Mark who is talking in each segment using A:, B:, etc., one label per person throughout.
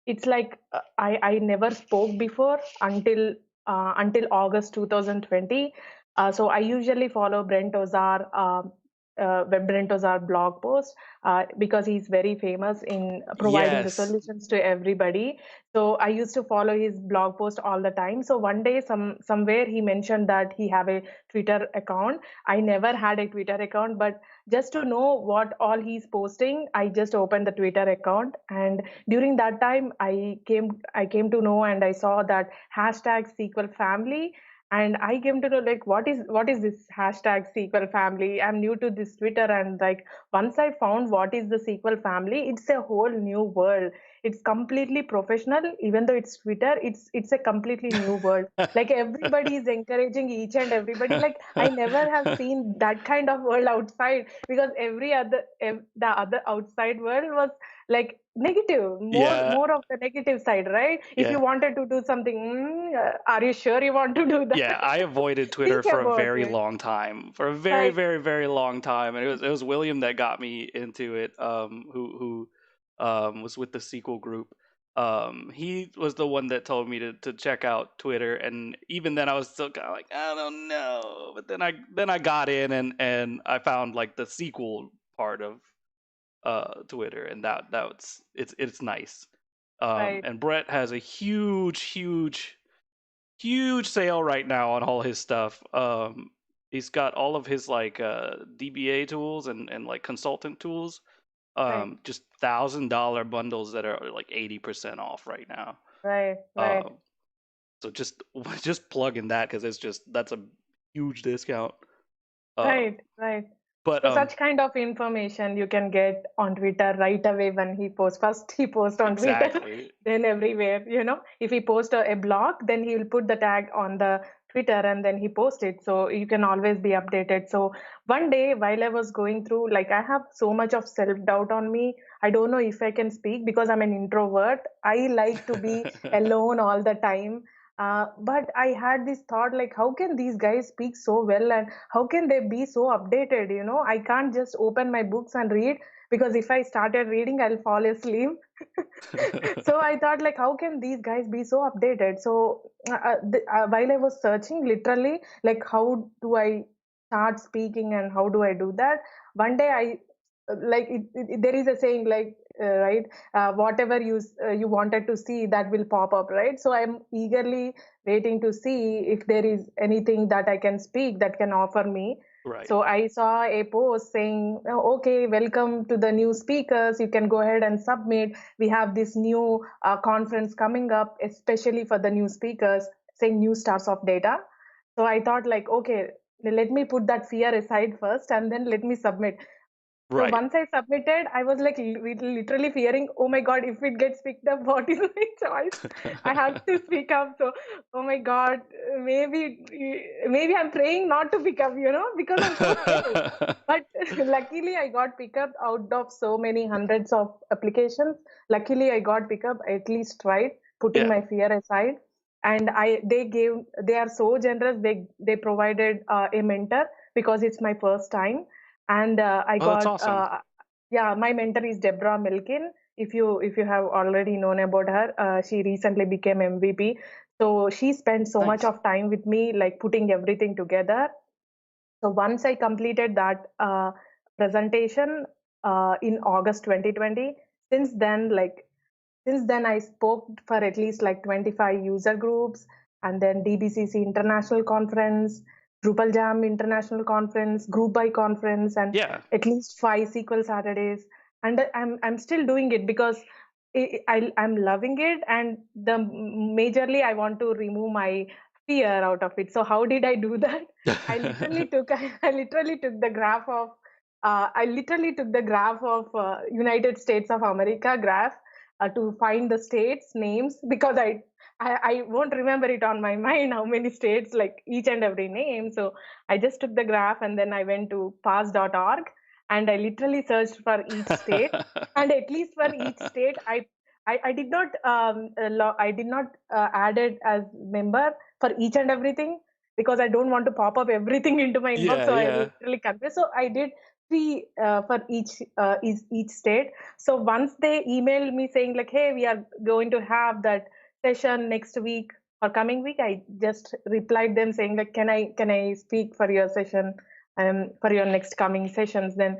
A: it's like I never spoke before until August 2020. So I usually follow Brent Ozar, Brent Ozar blog post because he's very famous in providing the
B: Yes.
A: solutions to everybody. So I used to follow his blog post all the time. So one day, somewhere he mentioned that he have a Twitter account. I never had a Twitter account, but just to know what all he's posting, I just opened the Twitter account, and during that time I came to know, and I saw that hashtag SQL family, and I came to know like what is this hashtag SQL family. I'm new to this Twitter, and like once I found what is the SQL family, it's a whole new world. It's completely professional. Even though it's Twitter, it's a completely new world. Like everybody is encouraging each and everybody. Like I never have seen that kind of world outside, because the other outside world was like negative, more
B: Yeah.
A: more of the negative side, right? If you
B: Yeah.
A: wanted to do something, are you sure you want to do that?
B: Yeah, I avoided Twitter
A: Think
B: for a
A: about
B: very
A: it.
B: long time, for a very,
A: Like,
B: very, very long time, and it was William that got me into it. Who was with the SQL group. He was the one that told me to check out Twitter, and even then I was still kind of like, I don't know. But then I got in, and I found like the SQL part of Twitter, and it's nice.
A: right.
B: And Brett has a huge sale right now on all his stuff. He's got all of his like DBA tools and like consultant tools.
A: Right,
B: Just $1,000 bundles that are like 80% off right now.
A: right, right,
B: Um, so just plug in that because that's a huge discount. Uh,
A: right, right.
B: but
A: So such kind of information you can get on Twitter right away when he posts. First he posts on Twitter,
B: exactly.
A: then everywhere. If he posts a blog, then he will put the tag on the Twitter and then he posts it. So you can always be updated. So one day while I was going through, like I have so much of self-doubt on me. I don't know if I can speak because I'm an introvert. I like to be alone all the time. But I had this thought like, how can these guys speak so well, and how can they be so updated? I can't just open my books and read, because if I started reading, I'll fall asleep. So I thought like, how can these guys be so updated? So while I was searching literally, like how do I start speaking and how do I do that, one day I like there is a saying like, right, whatever you wanted to see, that will pop up, right? So I'm eagerly waiting to see if there is anything that I can speak that can offer me.
B: Right.
A: So I saw a post saying, "Oh, okay, welcome to the new speakers. You can go ahead and submit. We have this new conference coming up, especially for the new speakers, saying new stars of data." So I thought like, okay, let me put that fear aside first and then let me submit. So
B: Right.
A: once I submitted, I was like literally fearing, oh my God, if it gets picked up, what is my choice? I have to speak up. So, oh my God, maybe I'm praying not to pick up, because I'm so scared. But luckily, I got picked up out of so many hundreds of applications. Luckily, I got picked up, at least tried, putting
B: Yeah.
A: my fear aside. And they are so generous. They provided a mentor because it's my first time, and I
B: Oh, that's
A: got
B: awesome.
A: yeah, my mentor is Deborah Milkin. If you have already known about her, she recently became MVP. So she spent so much
B: Nice.
A: of time with me, like putting everything together. So once I completed that presentation in August 2020, since then, like since then, I spoke for at least like 25 user groups, and then DBCC International Conference, Drupal Jam International Conference, Group by Conference, and
B: Yeah.
A: at least 5 SQL Saturdays. And I'm still doing it because I'm loving it, and the majorly I want to remove my fear out of it. So how did I do that? I literally took I literally took the graph of United States of America graph to find the states names, because I won't remember it on my mind how many states, like each and every name. So I just took the graph and then I went to pass.org and I literally searched for each state, and at least for each state I did not add it as member for each and everything, because I don't want to pop up everything into my inbox.
B: Yeah,
A: So I
B: yeah.
A: literally confused. So I did free for each state. So once they email me saying like, hey, we are going to have that session next week or coming week, I just replied them saying like, can I speak for your session for your next coming sessions? Then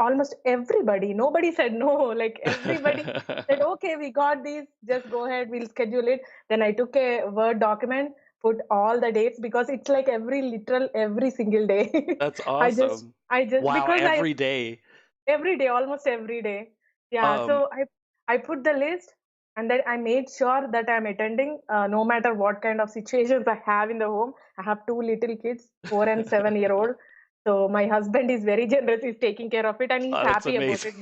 A: almost everybody, nobody said no, like everybody said, okay, we got this, just go ahead, we'll schedule it. Then I took a Word document, put all the dates, because it's like every single day.
B: That's
A: I just
B: awesome. Wow,
A: because
B: every day.
A: every day, almost every day. Yeah,
B: Um,
A: so I put the list, and then I made sure that I'm attending no matter what kind of situations I have in the home. I have two little kids, 4 and 7 year old. So my husband is very generous. He's taking care of it, and he's
B: oh, that's
A: happy about
B: amazing.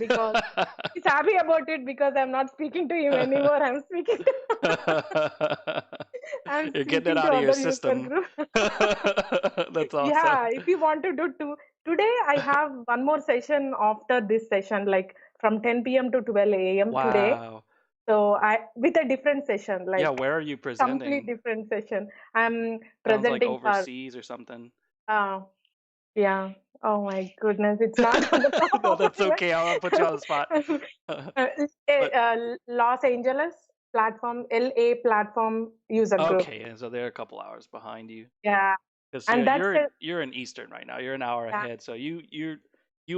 A: it because I'm not speaking to him anymore. I'm speaking to I'm
B: You're getting it
A: speaking to
B: out of your
A: other user
B: system.
A: group.
B: That's awesome.
A: Yeah, if you want to do today, I have one more session after this session, like from 10 p.m. to 12 a.m. today.
B: Wow.
A: So I with a different session,
B: Yeah,
A: like
B: where are you
A: complete
B: presenting?
A: different session. I'm
B: Sounds like
A: presenting for
B: overseas or something.
A: uh yeah. Oh my goodness, it's not on the top
B: No,
A: of
B: that's
A: my
B: okay. I'll put you on the spot.
A: uh,
B: But
A: Los Angeles platform, LA platform user group.
B: okay, and so they're a couple hours behind you.
A: Yeah,
B: Because
A: and that's it.
B: you're in Eastern right now. You're an hour
A: Yeah,
B: ahead. So you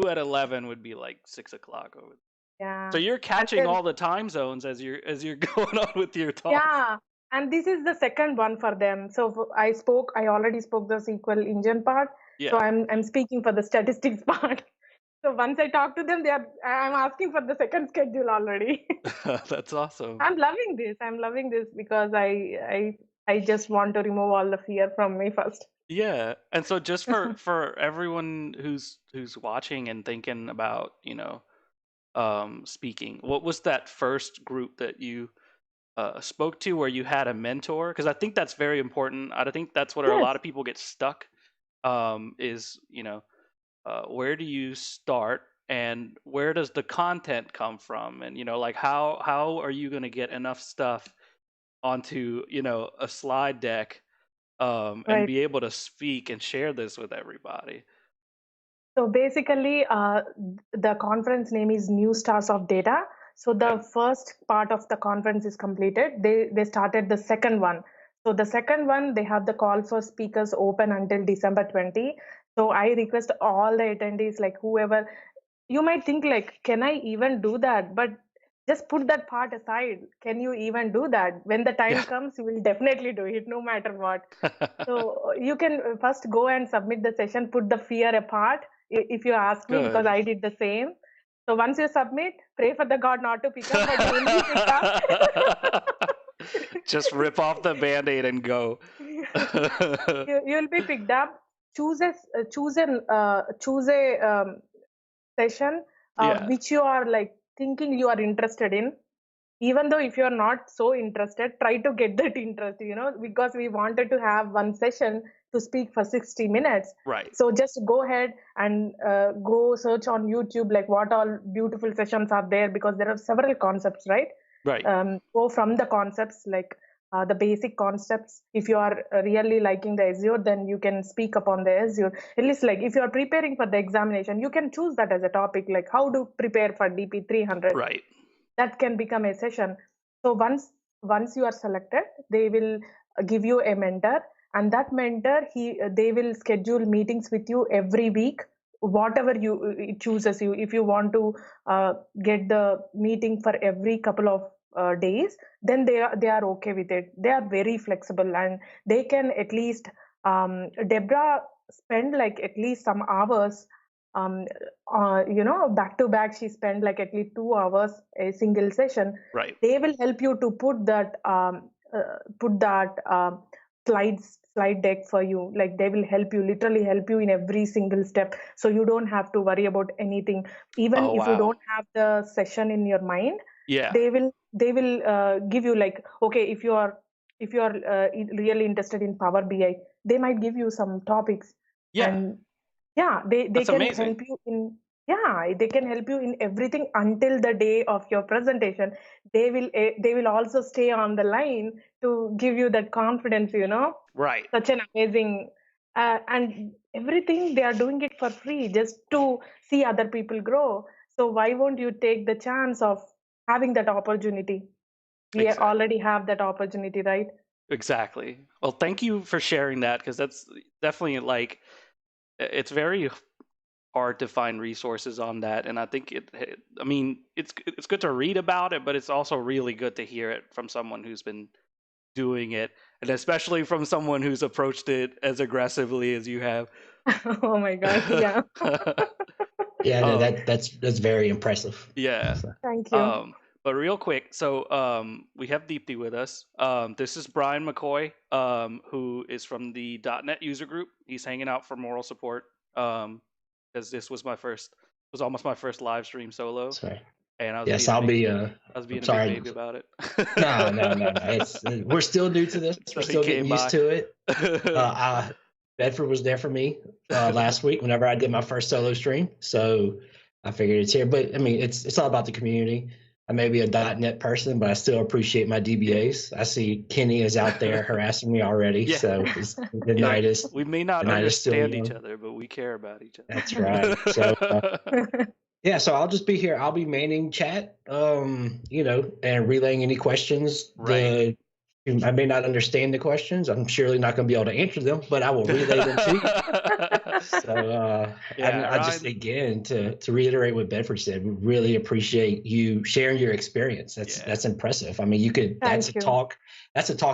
B: at 11 would be like 6 o'clock over. So
A: yeah.
B: you're
A: And
B: catching
A: then
B: all the time zones as you're going on with your talk.
A: yeah, and this is the second one for them. So I already spoke the SQL engine part. So
B: Yeah,
A: I'm speaking for the statistics part. So once I talk to them, I'm asking for the second schedule already.
B: that's awesome.
A: I'm loving this. I'm loving this because I just want to remove all the fear from me first.
B: Yeah, and so just for everyone who's watching and thinking about speaking, what was that first group that you spoke to where you had a mentor? Because I think that's very important. I think that's where a
A: Yes,
B: lot of people get stuck. Is where do you start and where does the content come from, and like how are you going to get enough stuff onto a slide deck and
A: right.
B: be able to speak and share this with everybody.
A: So basically, the conference name is New Stars of Data. So
B: Okay.
A: the first part of the conference is completed. They started the second one. So the second one, they have the call for speakers open until December 20. So I request all the attendees, like whoever, you might think like, can I even do that? But just put that part aside. Can you even do that? When the time
B: Yeah.
A: comes, you will definitely do it, no matter what. So you can first go and submit the session, put the fear apart, if you ask me, because
B: Good.
A: I did the same. So once you submit, pray for the God not to pick up, but you will be picked up.
B: Just rip off the band-aid and go.
A: You will be picked up. Choose a session
B: Yeah.
A: which you are like thinking you are interested in. Even though if you're not so interested, try to get that interest, because we wanted to have one session to speak for 60 minutes.
B: Right.
A: So just go ahead and go search on YouTube, like what all beautiful sessions are there, because there are several concepts, right?
B: Right.
A: Go from the concepts, like the basic concepts. If you are really liking the Azure, then you can speak upon the Azure. At least like if you are preparing for the examination, you can choose that as a topic, like how to prepare for DP 300.
B: Right.
A: That can become a session. So once you are selected, they will give you a mentor, and that mentor, they will schedule meetings with you every week, whatever you it chooses you. If you want to get the meeting for every couple of days, then they are okay with it. They are very flexible, and they can at least Deborah spend like at least some hours, um, back to back. She spent like at least 2 hours a single session.
B: Right.
A: They will help you to put that slide deck for you. Like they will literally help you in every single step, so you don't have to worry about anything. Even
B: Oh,
A: if you
B: wow.
A: don't have the session in your mind,
B: Yeah.
A: they will give you, like, okay, if you are really interested in Power BI, they might give you some topics.
B: Yeah.
A: And yeah, they
B: That's
A: can
B: amazing.
A: help you in, yeah, they can help you in everything until the day of your presentation. They will also stay on the line to give you that confidence.
B: Right.
A: Such an amazing. and everything they are doing it for free just to see other people grow. So why won't you take the chance of having that opportunity? We
B: Exactly.
A: already have that opportunity, right?
B: Exactly. Well, thank you for sharing that, because that's definitely like it's very hard to find resources on that, and I think I mean, it's good to read about it, but it's also really good to hear it from someone who's been doing it, and especially from someone who's approached it as aggressively as you have.
A: Oh my God. Yeah.
C: Yeah, no,
B: Um,
C: that's very impressive.
B: yeah.
C: So,
A: Thank you.
B: But real quick, so we have Deepthi with us. This is Brian McCoy, who is from the .NET user group. He's hanging out for moral support, because this was almost my first live stream solo,
C: sorry.
B: and
C: Yes, I'll be.
B: I was being
C: I'm
B: a big
C: sorry.
B: baby about it.
C: No. It's we're still new to this.
B: So
C: We're
B: he
C: still getting
B: came
C: used
B: by.
C: to it. Bedford was there for me last week whenever I did my first solo stream, so I figured it's here. But I mean, it's all about the community. I may be a .NET person, but I still appreciate my DBAs. I see Kenny is out there harassing me already,
B: Yeah.
C: so the night is
B: We may not
C: still
B: understand
C: young.
B: each other, but we care about each other.
C: That's right. So yeah, so I'll just be here. I'll be manning chat, and relaying any questions.
B: Right.
C: I may not understand the questions. I'm surely not going to be able to answer them, but I will relay them to you. So
B: Yeah,
C: I just, again, to reiterate what Bedford said, we really appreciate you sharing your experience. That's impressive. I mean, that's a talk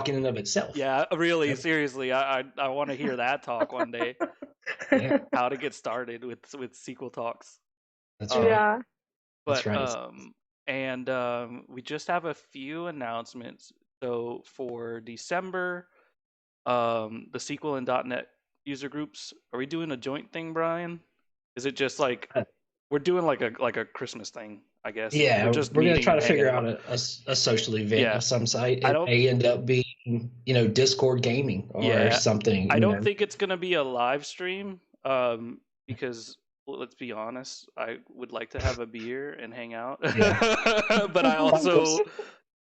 C: in and of itself.
B: Yeah, really, seriously, I want to hear that talk one day.
C: Yeah.
B: How to get started with SQL talks.
C: That's right.
A: Yeah.
B: But
C: That's right.
B: and we just have a few announcements. So for December, the SQL and .NET user groups, are we doing a joint thing, Brian? Is it just like we're doing like a Christmas thing, I guess?
C: Yeah,
B: we're just
C: going to try to
B: hanging
C: figure
B: out
C: a social event of some site. It may end up being, Discord gaming or something.
B: I don't think it's going to be a live stream, because let's be honest, I would like to have a beer and hang out, but I also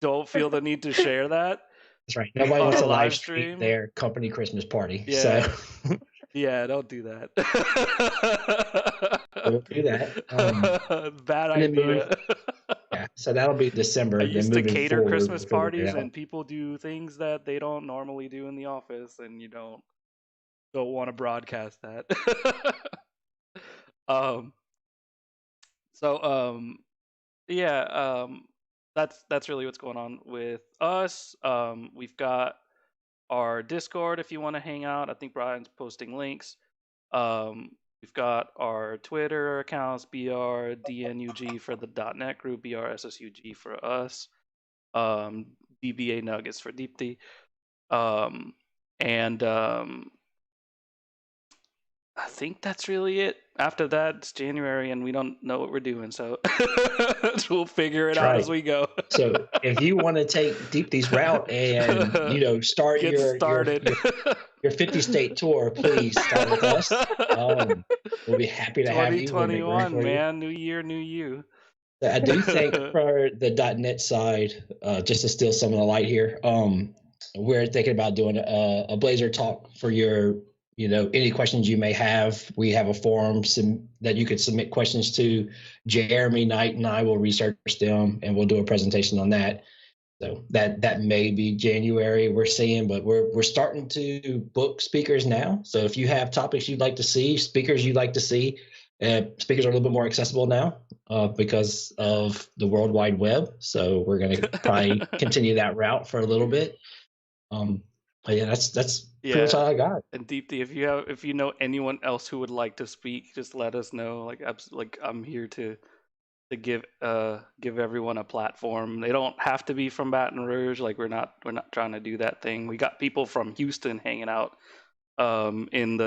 B: don't feel the need to share that.
C: That's right. Nobody wants to live stream their company Christmas party.
B: Yeah.
C: So
B: yeah, don't do that.
C: Don't do that.
B: Bad idea.
C: Yeah, so that'll be December.
B: I used to cater
C: forward,
B: Christmas parties, and people do things that they don't normally do in the office, and you don't want to broadcast that. That's really what's going on with us. We've got our Discord if you want to hang out. I think Brian's posting links. We've got our Twitter accounts, BRDNUG for the .NET group, BRSSUG for us, DBA Nuggets for Deepthi, and I think that's really it. After that, it's January, and we don't know what we're doing, so we'll figure it out as we go.
C: So if you want to take Deepthi's route and start your 50 state tour, please start with us. We'll be happy to have you.
B: 2021, man, new year, new you.
C: I do think for the .NET side, just to steal some of the light here, we're thinking about doing a Blazor talk for your, any questions you may have. We have a forum that you could submit questions to. Jeremy Knight and I will research them, and we'll do a presentation on that. So that may be January, we're seeing, but we're starting to book speakers now. So if you have topics you'd like to see, speakers you'd like to see, speakers are a little bit more accessible now because of the World Wide Web. So we're going to probably continue that route for a little bit. But yeah, that's pretty much all I got.
B: And Deepthi, if you know anyone else who would like to speak, just let us know. Like I'm here to give everyone a platform. They don't have to be from Baton Rouge. Like we're not trying to do that thing. We got people from Houston hanging out in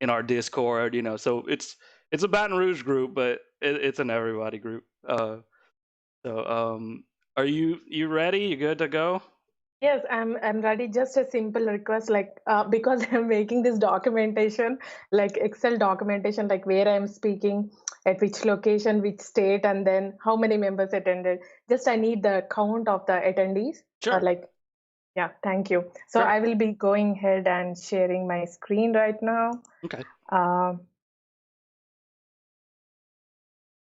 B: our Discord, so it's a Baton Rouge group, but it's an everybody group. Are you ready? You good to go?
A: Yes, I'm ready. Just a simple request, like because I'm making this documentation, like Excel documentation, like where I'm speaking, at which location, which state, and then how many members attended. Just I need the count of the attendees.
B: Sure.
A: Yeah, thank you. So
B: Sure.
A: I will be going ahead and sharing my screen right now.
B: Okay.
A: Uh,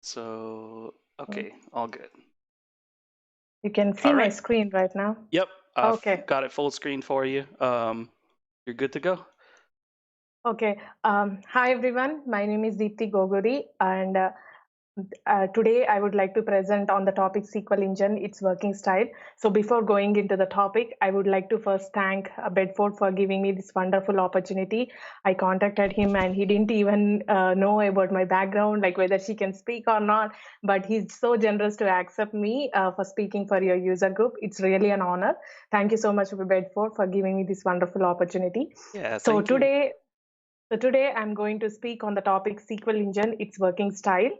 B: So, okay, all good.
A: you can see
B: All
A: my
B: right.
A: screen right now.
B: Yep. I've
A: Okay.
B: got it full screen for you. You're good to go.
A: Okay. Hi, everyone. My name is Deepthi Goguri, and today I would like to present on the topic SQL Engine, its working style. So before going into the topic, I would like to first thank Bedford for giving me this wonderful opportunity. I contacted him and he didn't even know about my background, like whether she can speak or not, but he's so generous to accept me for speaking for your user group. It's really an honor. Thank you so much, Bedford, for giving me this wonderful opportunity.
B: Yeah,
A: So
B: thank you.
A: today I'm going to speak on the topic SQL Engine, its working style.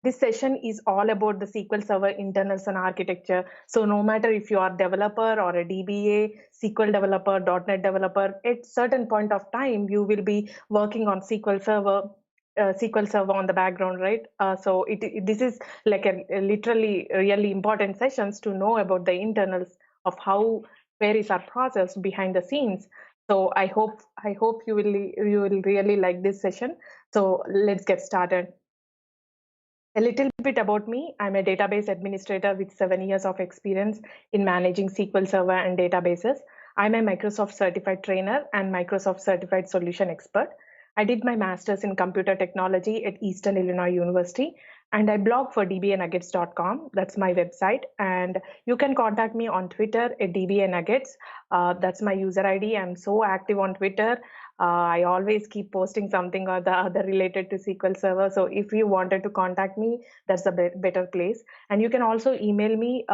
A: This session is all about the SQL Server internals and architecture. So no matter if you are a developer or a DBA, SQL developer, .NET developer, at certain point of time, you will be working on SQL Server on the background, right? So this is like a literally really important sessions to know about the internals of how queries are processed behind the scenes. So I hope you will really like this session. So let's get started. A little bit about me. I'm a database administrator with 7 years of experience in managing SQL Server and databases. I'm a Microsoft certified trainer and Microsoft certified solution expert. I did my master's in computer technology at Eastern Illinois University, and I blog for dbanuggets.com. That's my website. And you can contact me on Twitter at dbanuggets. That's my user ID. I'm so active on Twitter. I always keep posting something or the other related to SQL Server. So if you wanted to contact me, that's a better place. And you can also email me.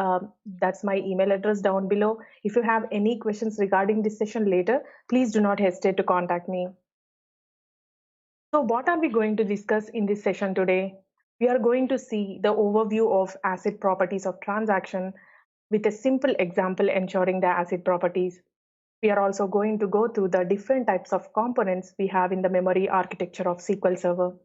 A: That's my email address down below. If you have any questions regarding this session later, please do not hesitate to contact me. So what are we going to discuss in this session today? We are going to see the overview of ACID properties of transaction with a simple example ensuring the ACID properties. We are also going to go through the different types of components we have in the memory architecture of SQL Server.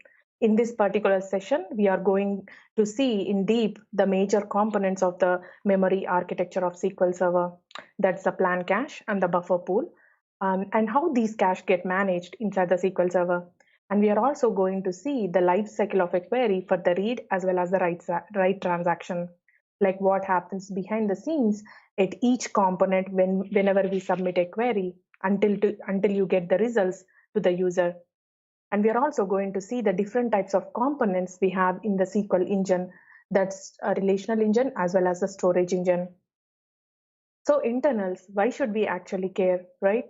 A: In this particular session, we are going to see in deep the major components of the memory architecture of SQL Server. That's the plan cache and the buffer pool, and how these cache get managed inside the SQL Server. And we are also going to see the life cycle of a query for the read as well as the write transaction, like what happens behind the scenes at each component whenever we submit a query until you get the results to the user. And we are also going to see the different types of components we have in the SQL engine, that's a relational engine as well as the storage engine. So internals, why should we actually care, right?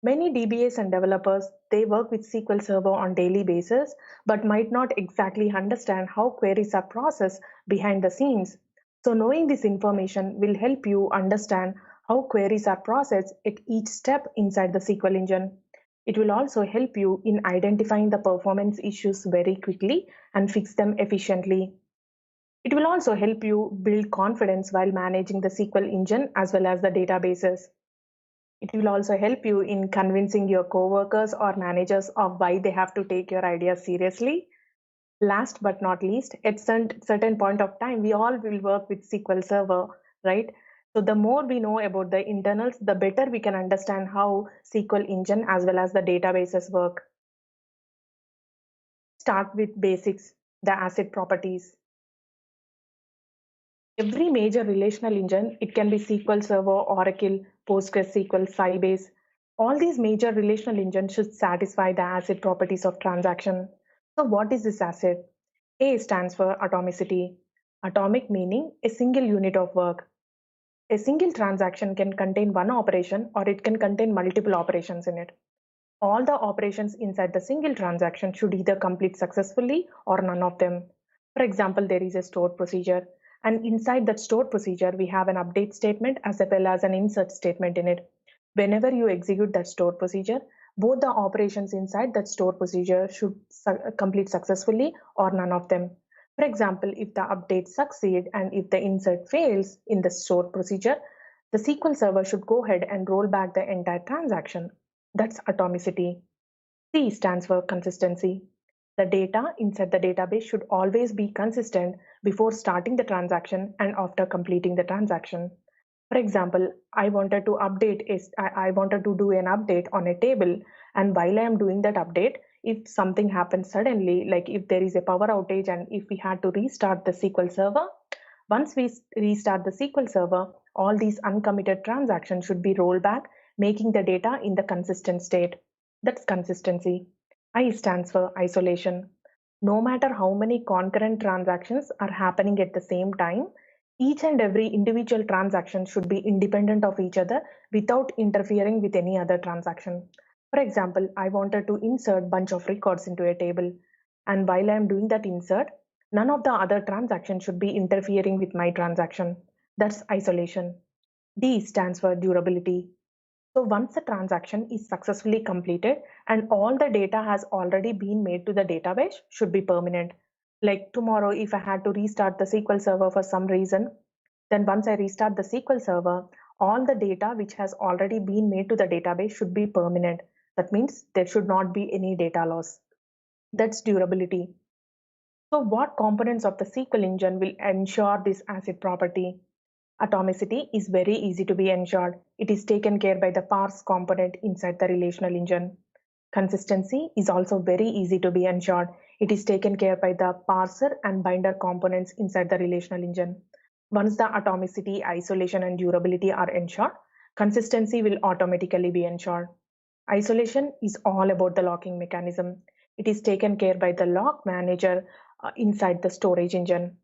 A: Many DBAs and developers, they work with SQL Server on daily basis, but might not exactly understand how queries are processed behind the scenes. So knowing this information will help you understand how queries are processed at each step inside the SQL engine. It will also help you in identifying the performance issues very quickly and fix them efficiently. It will also help you build confidence while managing the SQL engine as well as the databases. It will also help you in convincing your coworkers or managers of why they have to take your ideas seriously. Last but not least, at certain point of time, we all will work with SQL Server, right? So the more we know about the internals, the better we can understand how SQL engine as well as the databases work. Start with basics, the ACID properties. Every major relational engine, it can be SQL Server, Oracle, PostgreSQL, Sybase. All these major relational engines should satisfy the ACID properties of transaction. So what is this ACID? A stands for atomicity. Atomic meaning a single unit of work. A single transaction can contain one operation or it can contain multiple operations in it. All the operations inside the single transaction should either complete successfully or none of them. For example, there is a stored procedure, and inside that stored procedure, we have an update statement as well as an insert statement in it. Whenever you execute that stored procedure, both the operations inside that stored procedure should complete successfully or none of them. For example, if the update succeeds and if the insert fails in the stored procedure, the SQL Server should go ahead and roll back the entire transaction. That's atomicity. C stands for consistency. The data inside the database should always be consistent before starting the transaction and after completing the transaction. For example, I wanted to do an update on a table, and while I am doing that update, if something happens suddenly, like if there is a power outage and if we had to restart the SQL Server, once we restart the SQL Server, all these uncommitted transactions should be rolled back, making the data in the consistent state. That's consistency. I stands for isolation. No matter how many concurrent transactions are happening at the same time, each and every individual transaction should be independent of each other without interfering with any other transaction. For example, I wanted to insert bunch of records into a table, and while I am doing that insert, none of the other transactions should be interfering with my transaction. That's isolation. D stands for durability. So once the transaction is successfully completed and all the data has already been made to the database should be permanent. Like tomorrow, if I had to restart the SQL Server for some reason, then once I restart the SQL Server, all the data which has already been made to the database should be permanent. That means there should not be any data loss. That's durability. So what components of the SQL engine will ensure this ACID property? Atomicity is very easy to be ensured. It is taken care by the parse component inside the relational engine. Consistency is also very easy to be ensured. It is taken care by the parser and binder components inside the relational engine. Once the atomicity, isolation, and durability are ensured, consistency will automatically be ensured. Isolation is all about the locking mechanism. It is taken care by the lock manager inside the storage engine.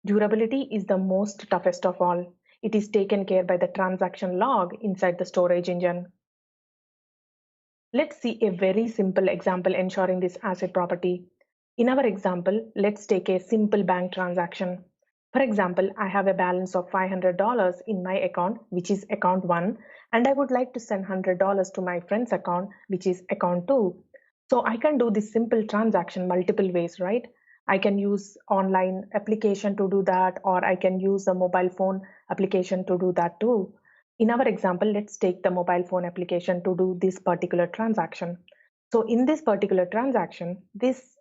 A: Durability is the most toughest of all. It is taken care by the transaction log inside the storage engine. Let's see a very simple example ensuring this ACID property. In our example, let's take a simple bank transaction. For example, I have a balance of $500 in my account, which is account 1, and I would like to send $100 to my friend's account, which is account 2. So I can do this simple transaction multiple ways, right? I can use online application to do that, or I can use a mobile phone application to do that too. In our example, let's take the mobile phone application to do this particular transaction. So in this particular transaction, this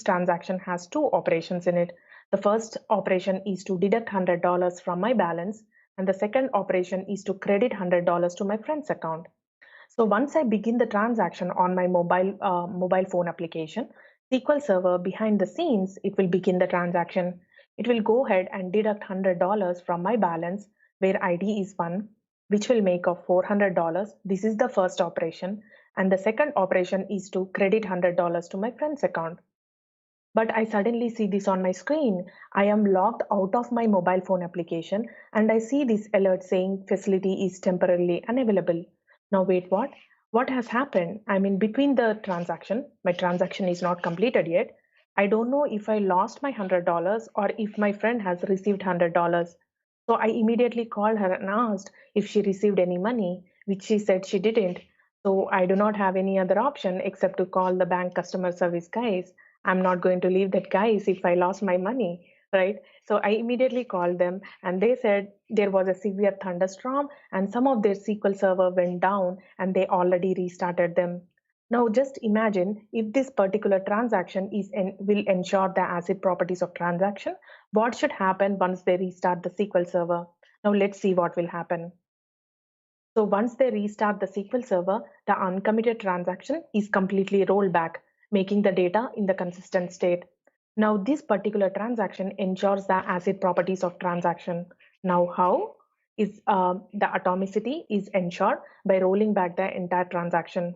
A: transaction has two operations in it. The first operation is to deduct $100 from my balance, and the second operation is to credit $100 to my friend's account. So once I begin the transaction on my mobile phone application, SQL Server behind the scenes, it will begin the transaction. It will go ahead and deduct $100 from my balance where ID is 1, which will make of $400. This is the first operation. And the second operation is to credit $100 to my friend's account. But I suddenly see this on my screen. I am logged out of my mobile phone application and I see this alert saying facility is temporarily unavailable. Now wait, what? What has happened? I'm in between the transaction. My transaction is not completed yet. I don't know if I lost my $100 or if my friend has received $100. So I immediately called her and asked if she received any money, which she said she didn't. So I do not have any other option except to call the bank customer service guys. I'm not going to leave that guys if I lost my money, right? So I immediately called them and they said there was a severe thunderstorm and some of their SQL Server went down and they already restarted them. Now just imagine if this particular transaction will ensure the ACID properties of transaction, what should happen once they restart the SQL Server? Now let's see what will happen. So once they restart the SQL Server, the uncommitted transaction is completely rolled back, making the data in the consistent state. Now this particular transaction ensures the ACID properties of transaction. Now how? The atomicity is ensured by rolling back the entire transaction.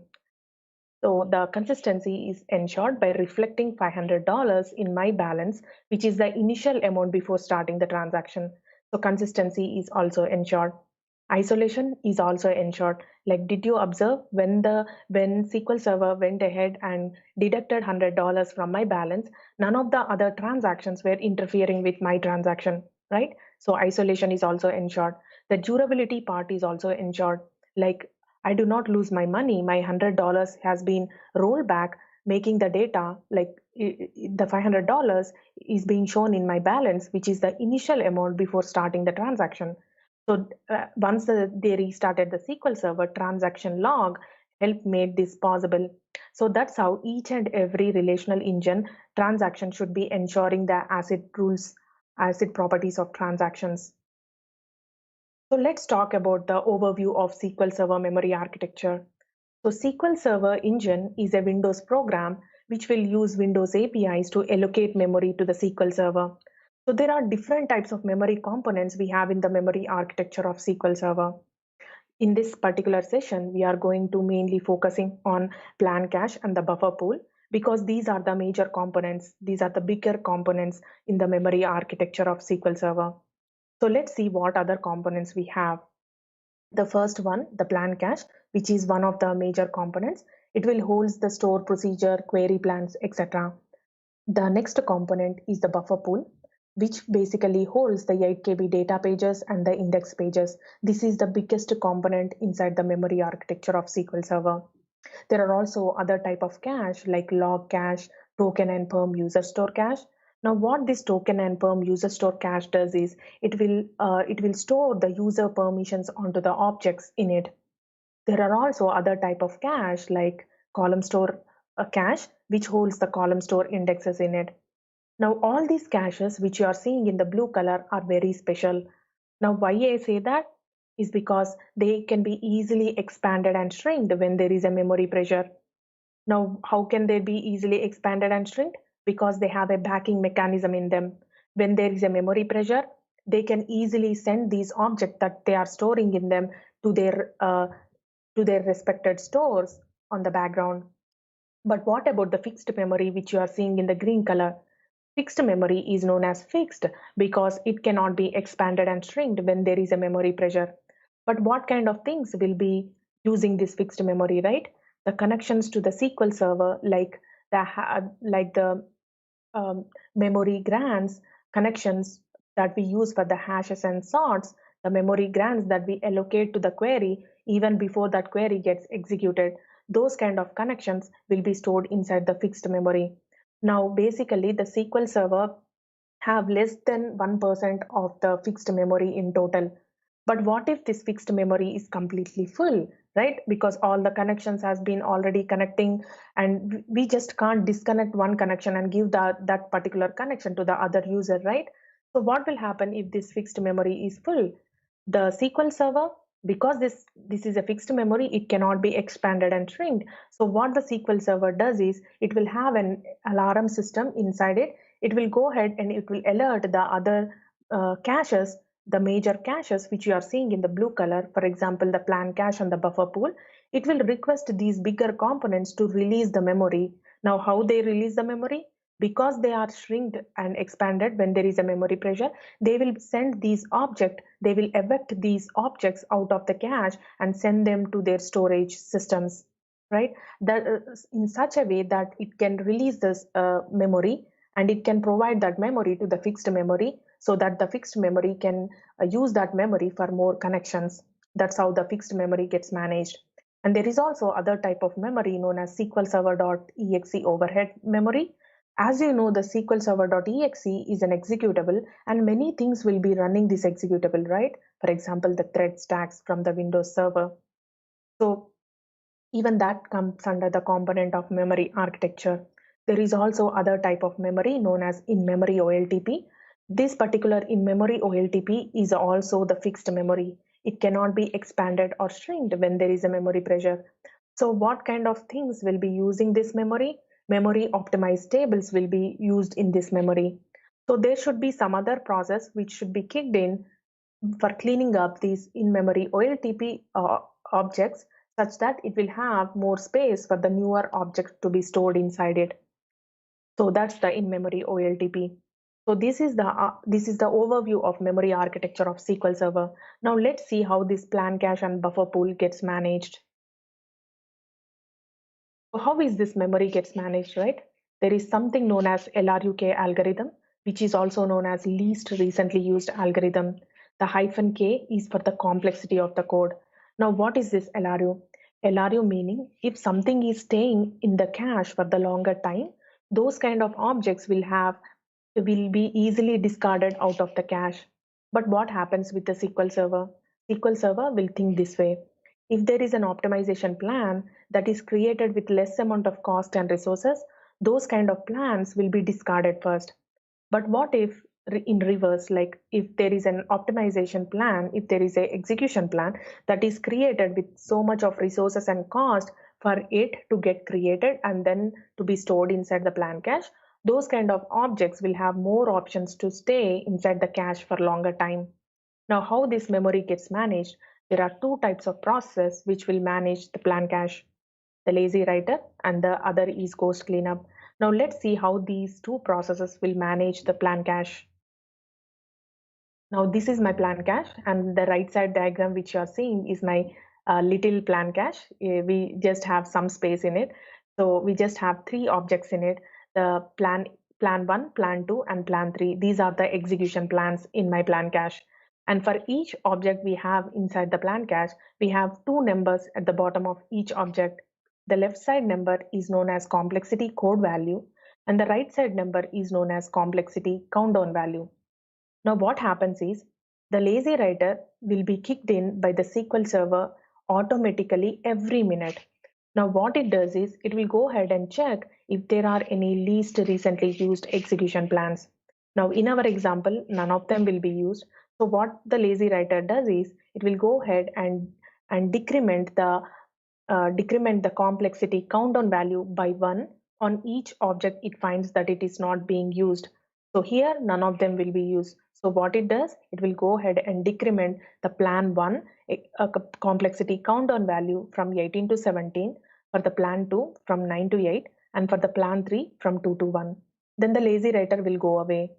A: So the consistency is ensured by reflecting $500 in my balance, which is the initial amount before starting the transaction. So consistency is also ensured. Isolation is also ensured. Like, did you observe when SQL Server went ahead and deducted $100 from my balance, none of the other transactions were interfering with my transaction, right? So isolation is also ensured. The durability part is also ensured. Like, I do not lose my money. My $100 has been rolled back, making the data like the $500 is being shown in my balance, which is the initial amount before starting the transaction. So once they restarted the SQL Server, transaction log helped make this possible. So that's how each and every relational engine transaction should be ensuring the ACID rules, ACID properties of transactions. So let's talk about the overview of SQL Server memory architecture. So SQL Server Engine is a Windows program which will use Windows APIs to allocate memory to the SQL Server. So there are different types of memory components we have in the memory architecture of SQL Server. In this particular session, we are going to mainly focusing on plan cache and the buffer pool because these are the major components. These are the bigger components in the memory architecture of SQL Server. So let's see what other components we have. The first one, the plan cache, which is one of the major components. It will hold the store procedure, query plans, etc. The next component is the buffer pool, which basically holds the 8 KB data pages and the index pages. This is the biggest component inside the memory architecture of SQL Server. There are also other type of cache like log cache, token and perm user store cache. Now what this token and perm user store cache does is it will store the user permissions onto the objects in it. There are also other type of cache like column store cache, which holds the column store indexes in it. Now all these caches which you are seeing in the blue color are very special. Now why I say that is because they can be easily expanded and shrinked when there is a memory pressure. Now, how can they be easily expanded and shrinked? Because they have a backing mechanism in them. When there is a memory pressure, they can easily send these objects that they are storing in them to their respected stores on the background. But what about the fixed memory which you are seeing in the green color? Fixed memory is known as fixed because it cannot be expanded and shrinked when there is a memory pressure. But what kind of things will be using this fixed memory, right? The connections to the SQL Server, like the memory grants connections that we use for the hashes and sorts, the memory grants that we allocate to the query even before that query gets executed. Those kind of connections will be stored inside the fixed memory. Now, basically, the SQL Server have less than 1% of the fixed memory in total. But what if this fixed memory is completely full, right? Because all the connections has been already connecting and we just can't disconnect one connection and give that particular connection to the other user, right? So what will happen if this fixed memory is full? The SQL Server, because this is a fixed memory, it cannot be expanded and shrinked. So what the SQL Server does is it will have an alarm system inside it. It will go ahead and it will alert the other caches, the major caches which you are seeing in the blue color, for example, the plan cache and the buffer pool. It will request these bigger components to release the memory. Now, how they release the memory? Because they are shrinked and expanded when there is a memory pressure, they will send these objects, they will eject these objects out of the cache and send them to their storage systems, right? That in such a way that it can release this memory and it can provide that memory to the fixed memory so that the fixed memory can use that memory for more connections. That's how the fixed memory gets managed. And there is also other type of memory known as SQL Server.exe overhead memory. As you know, the SQL Server.exe is an executable and many things will be running this executable, right? For example, the thread stacks from the Windows Server. So even that comes under the component of memory architecture. There is also other type of memory known as in-memory OLTP. This particular in-memory OLTP is also the fixed memory. It cannot be expanded or shrinked when there is a memory pressure. So what kind of things will be using this memory? Memory optimized tables will be used in this memory. So there should be some other process which should be kicked in for cleaning up these in-memory OLTP objects such that it will have more space for the newer objects to be stored inside it. So that's the in-memory OLTP. So this is the overview of memory architecture of SQL Server. Now let's see how this plan cache and buffer pool gets managed. So how is this memory gets managed, right? There is something known as LRO algorithm, which is also known as least recently used algorithm. The -K is for the complexity of the code. Now, what is this LRO? LRO meaning if something is staying in the cache for the longer time, those kind of objects will be easily discarded out of the cache. But what happens with the SQL Server? SQL Server will think this way. If there is an optimization plan that is created with less amount of cost and resources, those kind of plans will be discarded first. But what if in reverse. Like if there is an optimization plan, if there is a execution plan that is created with so much of resources and cost for it to get created and then to be stored inside the plan cache, those kind of objects will have more options to stay inside the cache for longer time. Now, how this memory gets managed? There are two types of process which will manage the plan cache: the lazy writer and the other is ghost cleanup. Now let's see how these two processes will manage the plan cache. Now this is my plan cache, and the right side diagram which you are seeing is my little plan cache. We just have some space in it. So we just have three objects in it: the plan 1, plan 2, and plan 3. These are the execution plans in my plan cache. And for each object we have inside the plan cache, we have two numbers at the bottom of each object. The left side number is known as complexity code value, and the right side number is known as complexity countdown value. Now what happens is the lazy writer will be kicked in by the SQL Server automatically every minute. Now what it does is it will go ahead and check if there are any least recently used execution plans. Now in our example, none of them will be used. So what the lazy writer does is it will go ahead and decrement the complexity countdown value by 1 on each object it finds that it is not being used. So here none of them will be used. So what it does, it will go ahead and decrement the plan 1 complexity countdown value from 18 to 17, for the plan 2 from 9 to 8, and for the plan 3 from 2 to 1. Then the lazy writer will go away.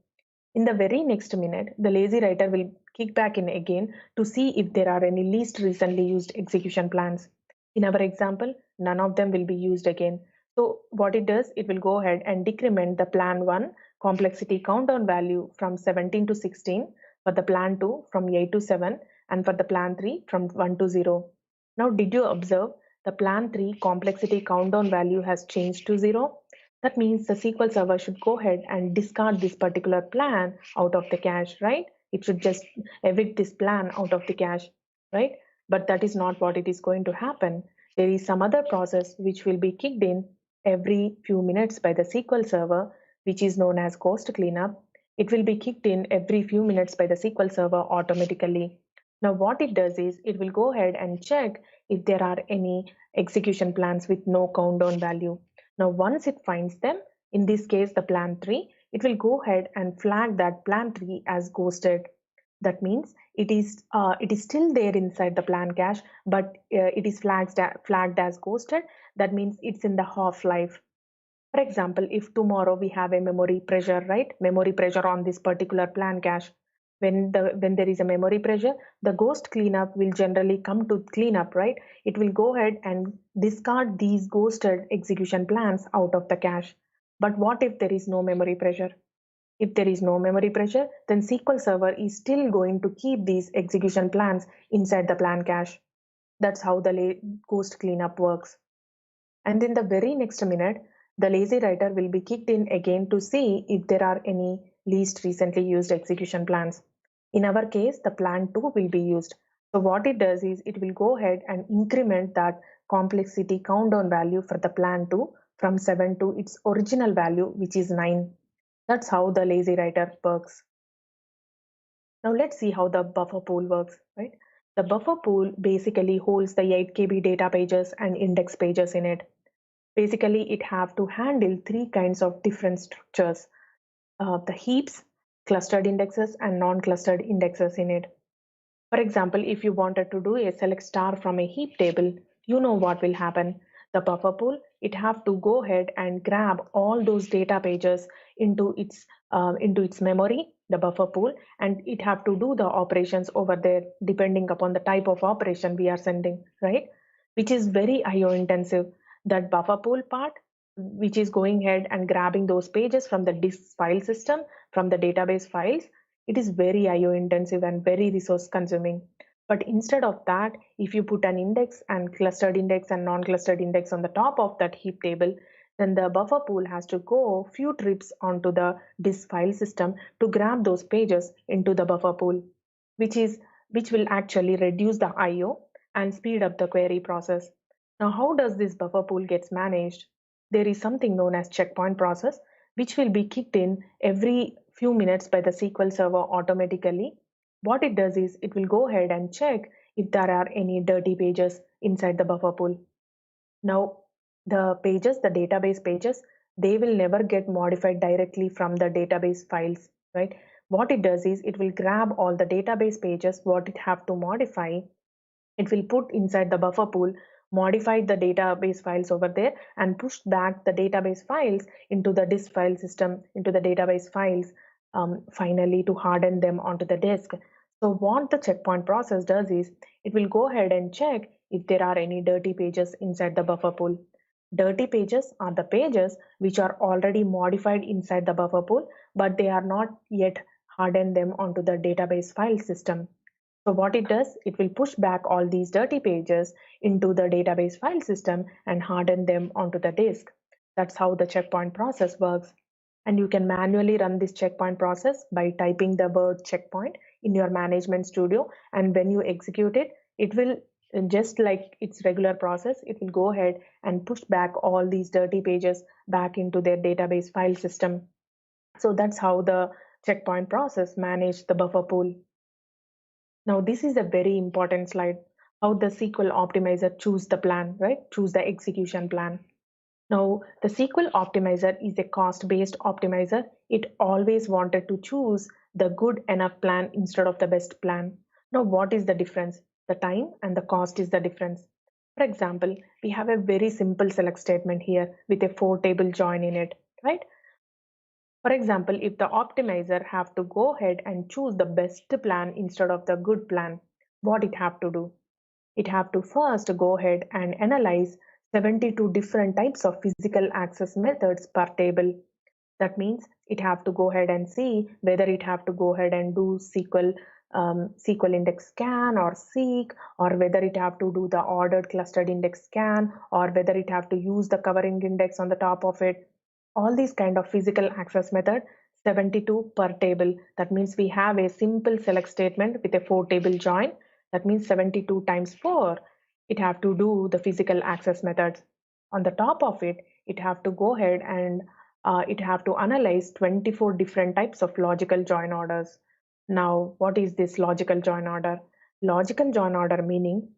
A: In the very next minute, the lazy writer will kick back in again to see if there are any least recently used execution plans. In our example, none of them will be used again. So what it does, it will go ahead and decrement the plan 1 complexity countdown value from 17 to 16, for the plan 2 from 8 to 7, and for the plan 3 from 1 to 0. Now did you observe the plan 3 complexity countdown value has changed to 0? That means the SQL Server should go ahead and discard this particular plan out of the cache, right? It should just evict this plan out of the cache, right? But that is not what it is going to happen. There is some other process which will be kicked in every few minutes by the SQL Server, which is known as ghost cleanup. It will be kicked in every few minutes by the SQL Server automatically. Now what it does is it will go ahead and check if there are any execution plans with no countdown value. Now once it finds them, in this case the plan 3, it will go ahead and flag that plan 3 as ghosted. That means it is still there inside the plan cache, but it is flagged as ghosted. That means it's in the half-life. For example, if tomorrow we have a memory pressure, right? Memory pressure on this particular plan cache. When there is a memory pressure, the ghost cleanup will generally come to clean up, right? It will go ahead and discard these ghosted execution plans out of the cache. But what if there is no memory pressure? If there is no memory pressure, then SQL Server is still going to keep these execution plans inside the plan cache. That's how the ghost cleanup works. And in the very next minute, the lazy writer will be kicked in again to see if there are any least recently used execution plans. In our case, the plan 2 will be used. So what it does is it will go ahead and increment that complexity countdown value for the plan 2 from 7 to its original value, which is 9. That's how the lazy writer works. Now let's see how the buffer pool works, right? The buffer pool basically holds the 8 KB data pages and index pages in it. Basically, it have to handle three kinds of different structures: the heaps, clustered indexes, and non-clustered indexes in it. For example, if you wanted to do a select star from a heap table, you know what will happen. The buffer pool, it have to go ahead and grab all those data pages into its memory, the buffer pool, and it have to do the operations over there depending upon the type of operation we are sending, right? Which is very IO intensive. That buffer pool part, which is going ahead and grabbing those pages from the disk file system, from the database files, it is very IO intensive and very resource consuming. But instead of that, if you put an index and clustered index and non-clustered index on the top of that heap table, then the buffer pool has to go few trips onto the disk file system to grab those pages into the buffer pool, which will actually reduce the IO and speed up the query process. Now, how does this buffer pool gets managed? There is something known as checkpoint process, which will be kicked in every few minutes by the SQL Server automatically. What it does is it will go ahead and check if there are any dirty pages inside the buffer pool. Now, the database pages, they will never get modified directly from the database files, right? What it does is it will grab all the database pages, what it have to modify, it will put inside the buffer pool, modify the database files over there, and push back the database files into the disk file system, into the database files, finally to harden them onto the disk. So what the checkpoint process does is it will go ahead and check if there are any dirty pages inside the buffer pool. Dirty pages are the pages which are already modified inside the buffer pool, but they are not yet hardened them onto the database file system. So what it does, it will push back all these dirty pages into the database file system and harden them onto the disk. That's how the checkpoint process works. And you can manually run this checkpoint process by typing the word checkpoint in your management studio. And when you execute it, it will, just like its regular process, it will go ahead and push back all these dirty pages back into their database file system. So that's how the checkpoint process manage the buffer pool. Now, this is a very important slide, how the SQL Optimizer choose the plan, right? Choose the execution plan. Now, the SQL Optimizer is a cost-based optimizer. It always wanted to choose the good enough plan instead of the best plan. Now, what is the difference? The time and the cost is the difference. For example, we have a very simple select statement here with a 4-table join in it, right? For example, if the optimizer have to go ahead and choose the best plan instead of the good plan, what it have to do? It have to first go ahead and analyze 72 different types of physical access methods per table. That means it have to go ahead and see whether it have to go ahead and do SQL index scan or seek, or whether it have to do the ordered clustered index scan, or whether it have to use the covering index on the top of it. All these kind of physical access method, 72 per table. That means we have a simple select statement with a 4-table join. That means 72 times 4. It have to do the physical access methods. On the top of it, it have to go ahead and it have to analyze 24 different types of logical join orders. Now, what is this logical join order? Logical join order meaning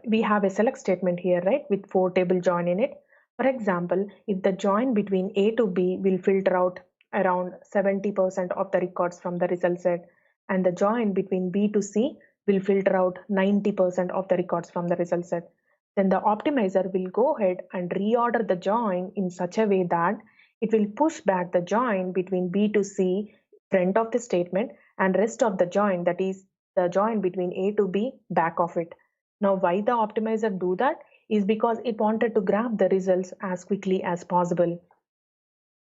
A: we have a select statement here, right, with 4-table join in it. For example, if the join between A to B will filter out around 70% of the records from the result set, and the join between B to C will filter out 90% of the records from the result set, then the optimizer will go ahead and reorder the join in such a way that it will push back the join between B to C front of the statement and rest of the join, that is the join between A to B, back of it. Now, why the optimizer do that is because it wanted to grab the results as quickly as possible.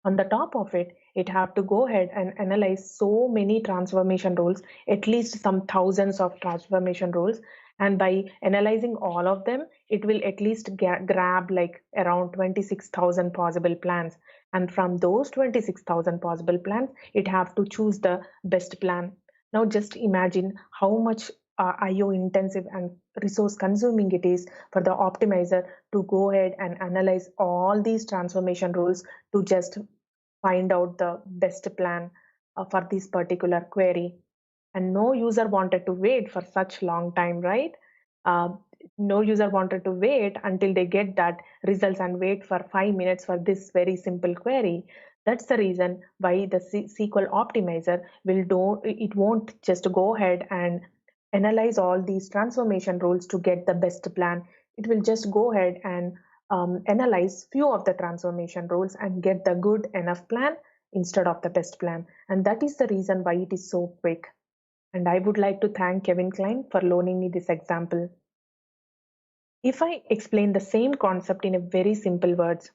A: On the top of it, it have to go ahead and analyze so many transformation rules, at least some thousands of transformation rules. And by analyzing all of them, it will at least grab like around 26,000 possible plans. And from those 26,000 possible plans, it have to choose the best plan. Now just imagine how much IO intensive and resource consuming it is for the optimizer to go ahead and analyze all these transformation rules to just find out the best plan for this particular query. And no user wanted to wait for such long time, right? uh, no user wanted to wait until they get that results and wait for 5 minutes for this very simple query. That's the reason why the SQL optimizer it won't just go ahead and analyze all these transformation rules to get the best plan. It will just go ahead and analyze few of the transformation rules and get the good enough plan instead of the best plan. And that is the reason why it is so quick. And I would like to thank Kevin Klein for loaning me this example. If I explain the same concept in a very simple words,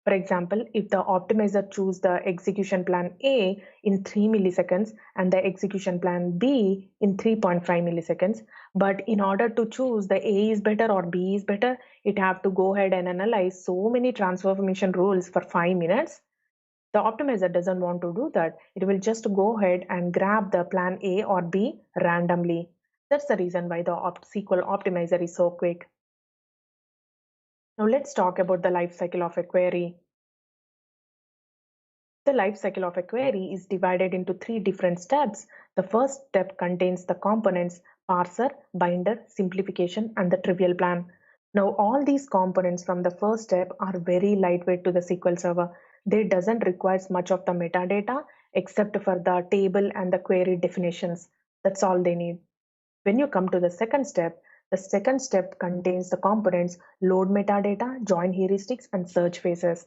A: for example, if the optimizer choose the execution plan A in 3 milliseconds and the execution plan B in 3.5 milliseconds, but in order to choose the A is better or B is better, it have to go ahead and analyze so many transformation rules for 5 minutes. The optimizer doesn't want to do that. It will just go ahead and grab the plan A or B randomly. That's the reason why the SQL optimizer is so quick. Now let's talk about the life cycle of a query. The life cycle of a query is divided into 3 different steps. The first step contains the components parser, binder, simplification, and the trivial plan. Now, all these components from the first step are very lightweight to the SQL Server. They doesn't require much of the metadata except for the table and the query definitions. That's all they need. When you come to the second step contains the components load metadata, join heuristics, and search phases.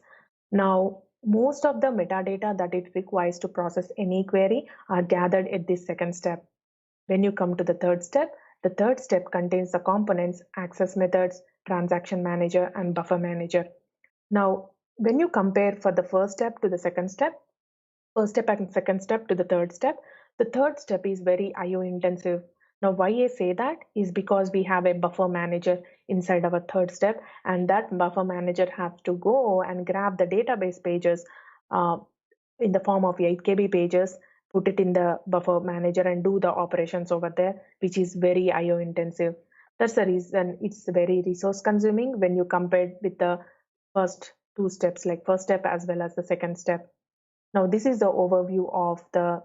A: Now, most of the metadata that it requires to process any query are gathered at this second step. When you come to the third step contains the components access methods, transaction manager, and buffer manager. Now, when you compare for the first step to the second step, first step and second step to the third step is very IO intensive. Now, why I say that is because we have a buffer manager inside our third step, and that buffer manager has to go and grab the database pages in the form of 8 KB pages, put it in the buffer manager and do the operations over there, which is very IO intensive. That's the reason it's very resource consuming when you compare with the first two steps, like first step as well as the second step. Now, this is the overview of the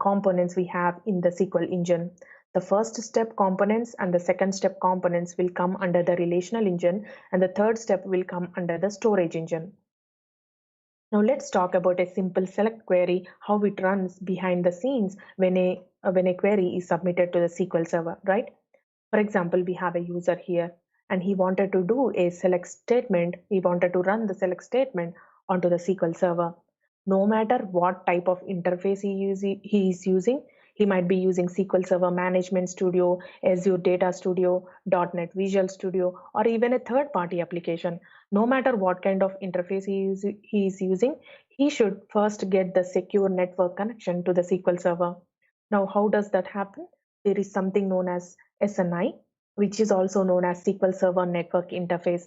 A: components we have in the SQL engine. The first step components and the second step components will come under the relational engine, and the third step will come under the storage engine. Now let's talk about a simple select query, how it runs behind the scenes when a query is submitted to the SQL Server, right? For example, we have a user here and he wanted to do a select statement. He wanted to run the select statement onto the SQL Server. No matter what type of interface he is using, he might be using SQL Server Management Studio, Azure Data Studio, .NET Visual Studio, or even a third-party application. No matter what kind of interface he is using, he should first get the secure network connection to the SQL Server. Now, how does that happen? There is something known as SNI, which is also known as SQL Server Network Interface.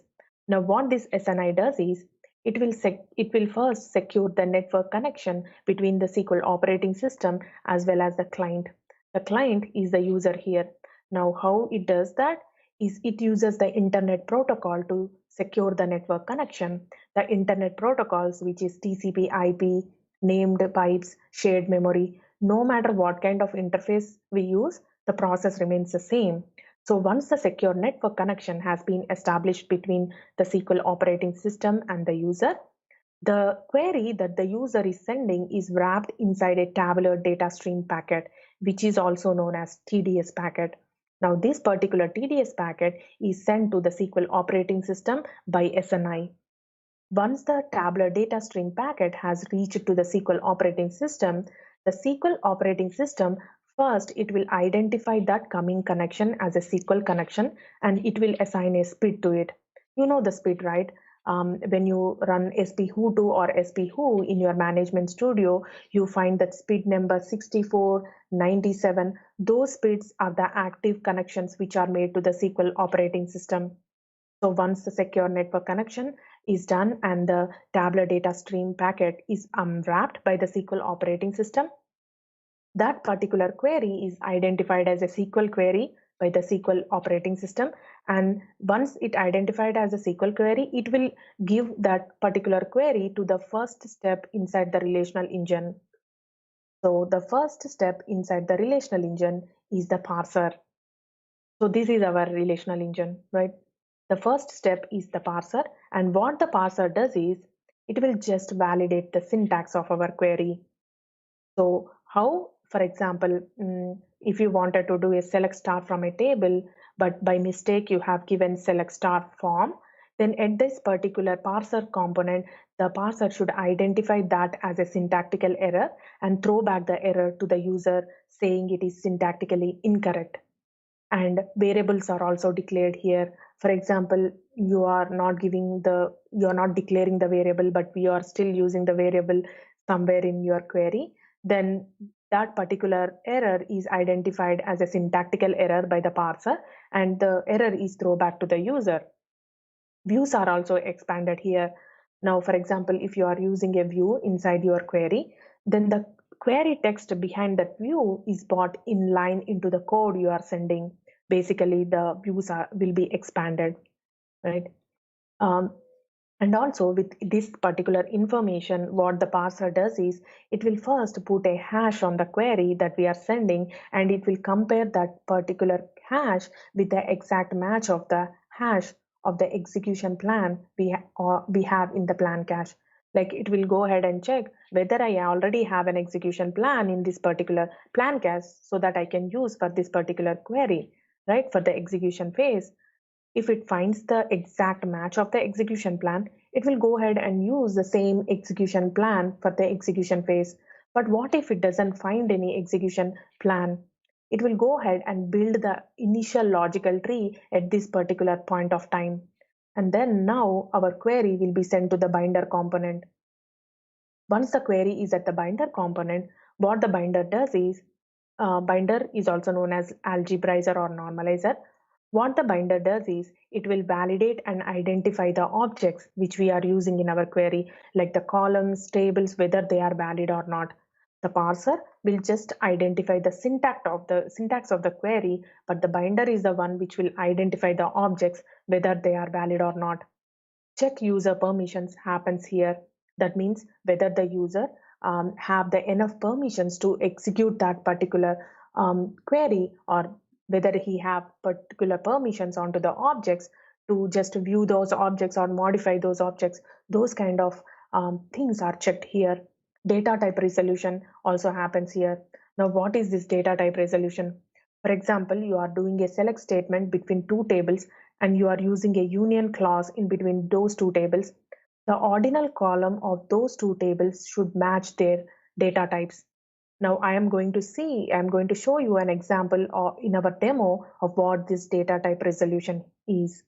A: Now, what this SNI does is it will first secure the network connection between the SQL operating system as well as the client. The client is the user here. Now, how it does that is it uses the internet protocol to secure the network connection. The internet protocols, which is TCP, IP, named pipes, shared memory, no matter what kind of interface we use, the process remains the same. So once the secure network connection has been established between the SQL operating system and the user, the query that the user is sending is wrapped inside a tabular data stream packet, which is also known as TDS packet. Now, this particular TDS packet is sent to the SQL operating system by SNI. Once the tabular data stream packet has reached to the SQL operating system, the SQL operating system first it will identify that coming connection as a SQL connection and it will assign a SPID to it. You know the SPID, right? When you run SP-Who2 or SP-Who in your management studio, you find that SPID number 64, 97. Those SPIDs are the active connections which are made to the SQL operating system. So once the secure network connection is done and the tabular data stream packet is unwrapped by the SQL operating system, that particular query is identified as a SQL query by the SQL operating system. And once it identified as a SQL query, it will give that particular query to the first step inside the relational engine. So the first step inside the relational engine is the parser. So this is our relational engine, right? The first step is the parser, and what the parser does is it will just validate the syntax of our query. So how, for example, if you wanted to do a select star from a table, but by mistake you have given select star form, then at this particular parser component, the parser should identify that as a syntactical error and throw back the error to the user saying it is syntactically incorrect. And variables are also declared here. For example, you're not declaring the variable, but we are still using the variable somewhere in your query, then that particular error is identified as a syntactical error by the parser and the error is thrown back to the user. Views are also expanded here. Now, for example, if you are using a view inside your query, then the query text behind that view is brought in line into the code you are sending. Basically, the views will be expanded, right? And also with this particular information, what the parser does is it will first put a hash on the query that we are sending, and it will compare that particular hash with the exact match of the hash of the execution plan we have in the plan cache. Like it will go ahead and check whether I already have an execution plan in this particular plan cache so that I can use for this particular query, right, for the execution phase. If it finds the exact match of the execution plan, it will go ahead and use the same execution plan for the execution phase. But what if it doesn't find any execution plan? It will go ahead and build the initial logical tree at this particular point of time. And then now our query will be sent to the binder component. Once the query is at the binder component, what the binder does is, binder is also known as algebraizer or normalizer. What the binder does is it will validate and identify the objects which we are using in our query, like the columns, tables, whether they are valid or not. The parser will just identify the syntax of the query, but the binder is the one which will identify the objects whether they are valid or not. Check user permissions happens here. That means whether the user have the enough permissions to execute that particular query, or whether he have particular permissions onto the objects to just view those objects or modify those objects. Those kind of things are checked here. Data type resolution also happens here. Now what is this data type resolution? For example, you are doing a select statement between two tables and you are using a union clause in between those two tables. The ordinal column of those two tables should match their data types. Now I'm going to show you an example in our demo of what this data type resolution is.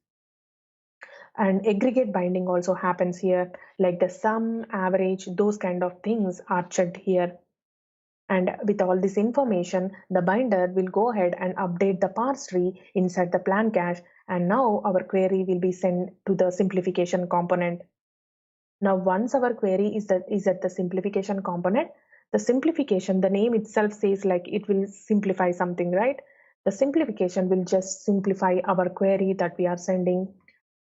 A: And aggregate binding also happens here, like the sum, average, those kind of things are checked here. And with all this information, the binder will go ahead and update the parse tree inside the plan cache, and now our query will be sent to the simplification component. Now once our query is at the simplification component, the name itself says like it will simplify something, right? The simplification will just simplify our query that we are sending.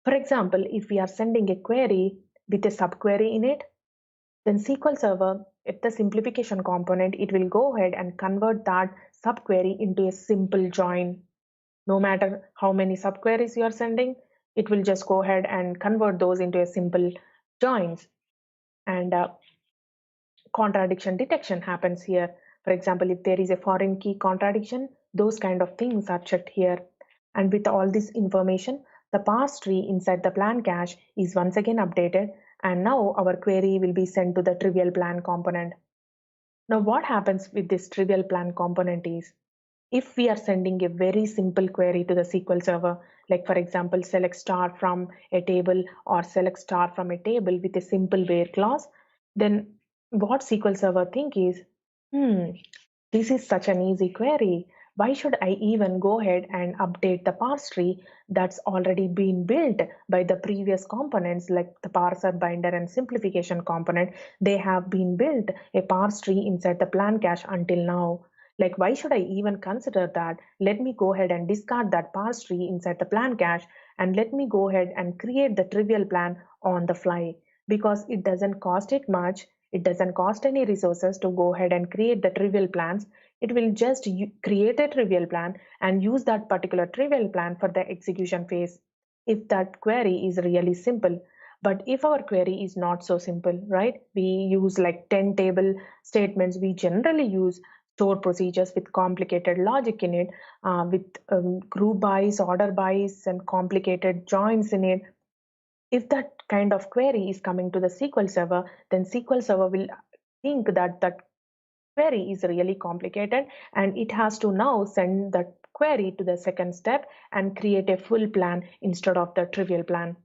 A: For example, if we are sending a query with a subquery in it, then SQL Server at the simplification component, it will go ahead and convert that subquery into a simple join. No matter how many subqueries you are sending, it will just go ahead and convert those into a simple joins. And contradiction detection happens here. For example, if there is a foreign key contradiction, those kind of things are checked here. And with all this information, the parse tree inside the plan cache is once again updated, and now our query will be sent to the trivial plan component. Now what happens with this trivial plan component is, if we are sending a very simple query to the SQL Server, like for example, select star from a table or select star from a table with a simple where clause, then what SQL Server think is, this is such an easy query. Why should I even go ahead and update the parse tree that's already been built by the previous components, like the parser, binder, and simplification component? They have been built a parse tree inside the plan cache until now. Like, why should I even consider that? Let me go ahead and discard that parse tree inside the plan cache, and let me go ahead and create the trivial plan on the fly, because it doesn't cost it much. It doesn't cost any resources to go ahead and create the trivial plans. It will just create a trivial plan and use that particular trivial plan for the execution phase, if that query is really simple. But if our query is not so simple, right? We use like 10 table statements. We generally use store procedures with complicated logic in it, with group bys, order bys, and complicated joins in it. If that kind of query is coming to the SQL Server, then SQL Server will think that that query is really complicated, and it has to now send that query to the second step and create a full plan instead of the trivial plan.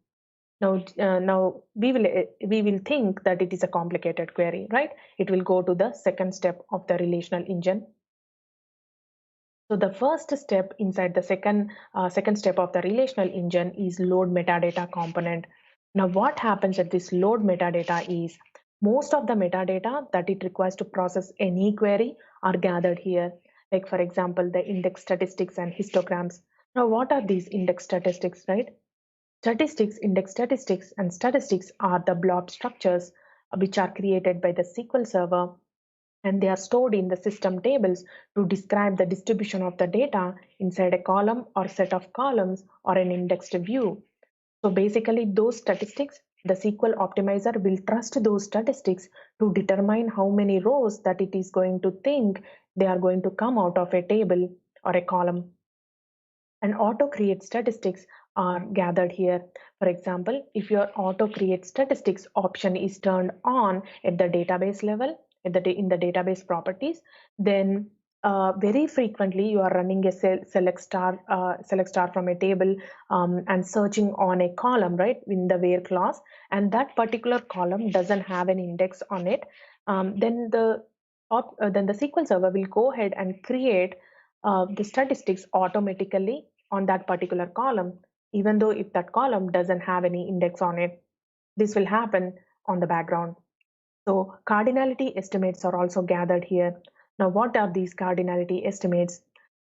A: Now we will think that it is a complicated query, right? It will go to the second step of the relational engine. So the first step inside the second step of the relational engine is load metadata component. Now what happens at this load metadata is, most of the metadata that it requires to process any query are gathered here. Like for example, the index statistics and histograms. Now what are these index statistics, right? Statistics, index statistics, and statistics are the blob structures which are created by the SQL Server, and they are stored in the system tables to describe the distribution of the data inside a column or set of columns or an indexed view. So basically those statistics, the SQL Optimizer will trust those statistics to determine how many rows that it is going to think they are going to come out of a table or a column. And auto create statistics are gathered here. For example, if your auto create statistics option is turned on at the database level, in the database properties, then very frequently you are running a select star from a table and searching on a column, right, in the where clause, and that particular column doesn't have an index on it, then the SQL Server will go ahead and create the statistics automatically on that particular column, even though if that column doesn't have any index on it. This will happen on the background. So cardinality estimates are also gathered here. Now, what are these cardinality estimates?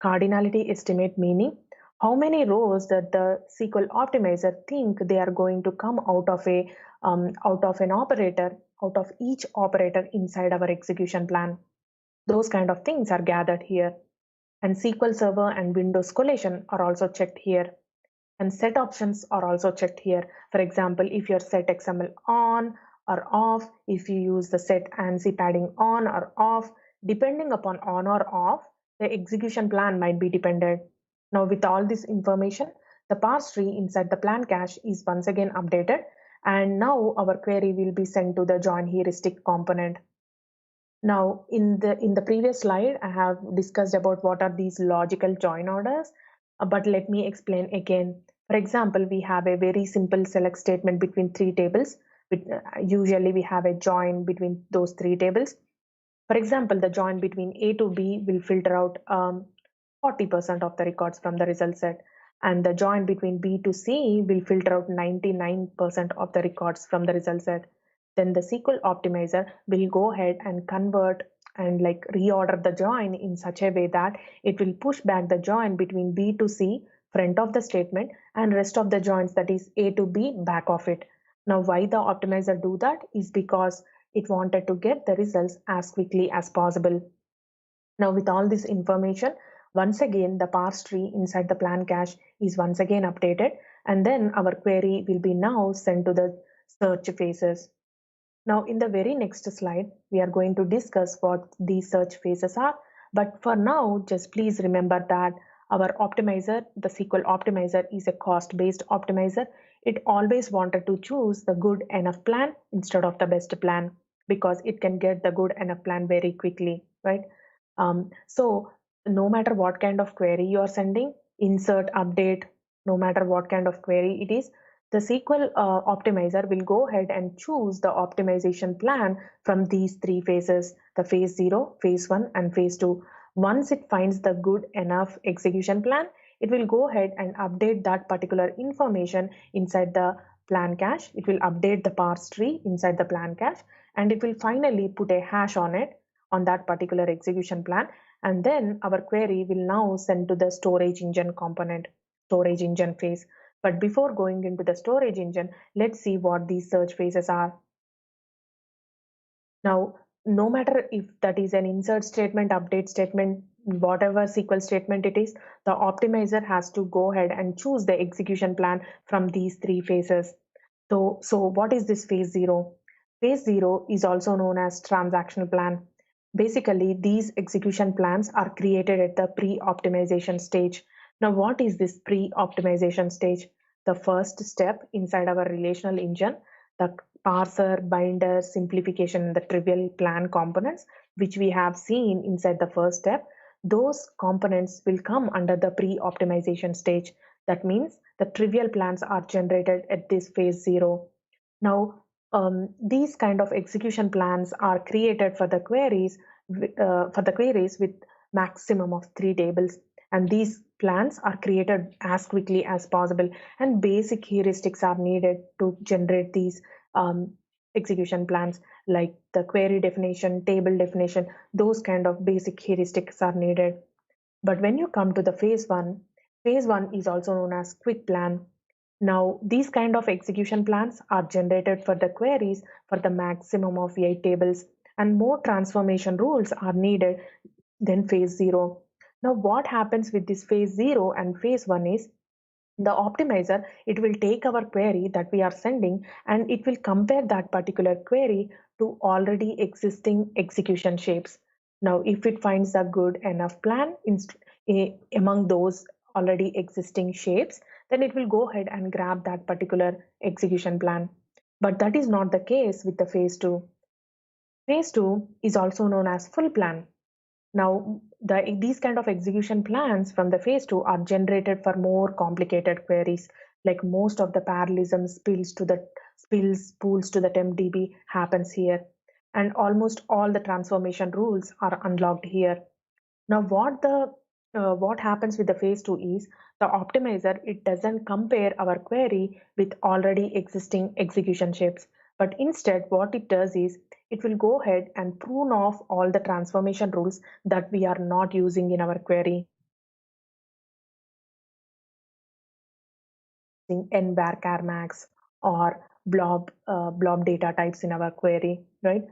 A: Cardinality estimate meaning how many rows that the SQL Optimizer think they are going to come out of an operator, out of each operator inside our execution plan. Those kind of things are gathered here. And SQL Server and Windows collation are also checked here. And set options are also checked here. For example, if your set XML on or off, if you use the set ANSI padding on or off, depending upon on or off, the execution plan might be dependent. Now with all this information, the parse tree inside the plan cache is once again updated, and now our query will be sent to the join heuristic component. Now, in the previous slide, I have discussed about what are these logical join orders, but let me explain again. For example, we have a very simple select statement between three tables. Usually, we have a join between those three tables. For example, the join between A to B will filter out 40% of the records from the result set, and the join between B to C will filter out 99% of the records from the result set. Then the SQL Optimizer will go ahead and convert and reorder the join in such a way that it will push back the join between B to C front of the statement and rest of the joins, that is A to B, back of it. Now why the optimizer do that is because it wanted to get the results as quickly as possible. Now with all this information, once again the parse tree inside the plan cache is once again updated, and then our query will be now sent to the search phases. Now in the very next slide, we are going to discuss what these search phases are. But for now, just please remember that our optimizer, the SQL Optimizer, is a cost-based optimizer. It always wanted to choose the good enough plan instead of the best plan, because it can get the good enough plan very quickly, right? So no matter what kind of query you are sending, insert, update, no matter what kind of query it is, the SQL Optimizer will go ahead and choose the optimization plan from these three phases, the phase 0, phase 1, and phase 2. Once it finds the good enough execution plan, it will go ahead and update that particular information inside the plan cache. It will update the parse tree inside the plan cache, and it will finally put a hash on it, on that particular execution plan. And then our query will now send to the storage engine component, storage engine phase. But before going into the storage engine, let's see what these search phases are. Now, no matter if that is an insert statement, update statement, whatever SQL statement it is, the optimizer has to go ahead and choose the execution plan from these three phases. So what is this phase 0? Phase 0 is also known as transactional plan. Basically, these execution plans are created at the pre-optimization stage. Now, what is this pre-optimization stage? The first step inside our relational engine, the parser, binder, simplification, the trivial plan components, which we have seen inside the first step, those components will come under the pre-optimization stage. That means the trivial plans are generated at this phase 0. Now, these kind of execution plans are created for the queries with maximum of 3 tables, and these plans are created as quickly as possible, and basic heuristics are needed to generate these execution plans, like the query definition, table definition. Those kind of basic heuristics are needed. But when you come to the phase 1 is also known as quick plan. Now, these kind of execution plans are generated for the queries for the maximum of 8 tables, and more transformation rules are needed than phase 0. Now, what happens with this phase 0 and phase 1 is the optimizer, it will take our query that we are sending and it will compare that particular query to already existing execution shapes. Now, if it finds a good enough plan among those already existing shapes, then it will go ahead and grab that particular execution plan. But that is not the case with the phase 2. Phase 2 is also known as full plan. Now, these kind of execution plans from the phase 2 are generated for more complicated queries, like most of the parallelism pools to the temp DB happens here, and almost all the transformation rules are unlocked here. Now, what happens with the phase 2 is the optimizer, it doesn't compare our query with already existing execution shapes, but instead what it does is it will go ahead and prune off all the transformation rules that we are not using in our query. N varchar max or blob data types in our query, right?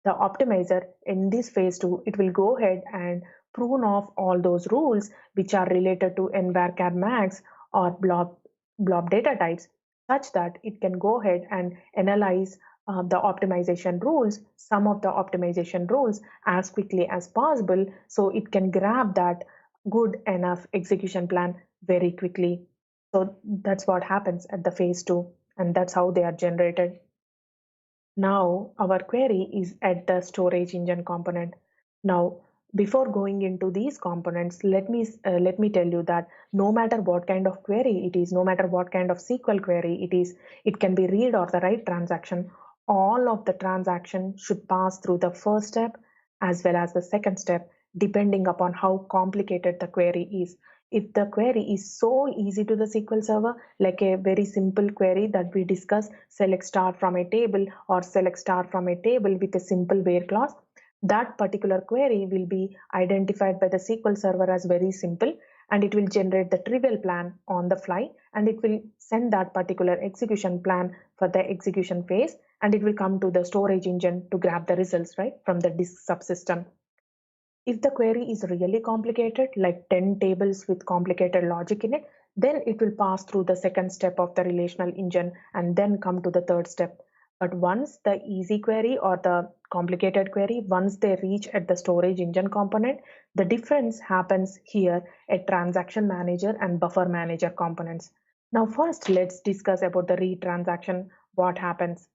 A: The optimizer in this phase 2, it will go ahead and prune off all those rules which are related to N varchar max or blob data types, such that it can go ahead and analyze the optimization rules, some of the optimization rules as quickly as possible, so it can grab that good enough execution plan very quickly. So that's what happens at the phase 2, and that's how they are generated. Now our query is at the storage engine component. Now, before going into these components, let me tell you that no matter what kind of query it is, no matter what kind of SQL query it is, it can be read or the write transaction. All of the transaction should pass through the first step as well as the second step, depending upon how complicated the query is. If the query is so easy to the SQL Server, like a very simple query that we discussed, select star from a table or select star from a table with a simple where clause, that particular query will be identified by the SQL Server as very simple, and it will generate the trivial plan on the fly, and it will send that particular execution plan for the execution phase, and it will come to the storage engine to grab the results, right, from the disk subsystem. If the query is really complicated, like 10 tables with complicated logic in it, then it will pass through the second step of the relational engine and then come to the third step. But once the easy query or the complicated query, once they reach at the storage engine component, the difference happens here at transaction manager and buffer manager components. Now first, let's discuss about the read transaction, what happens.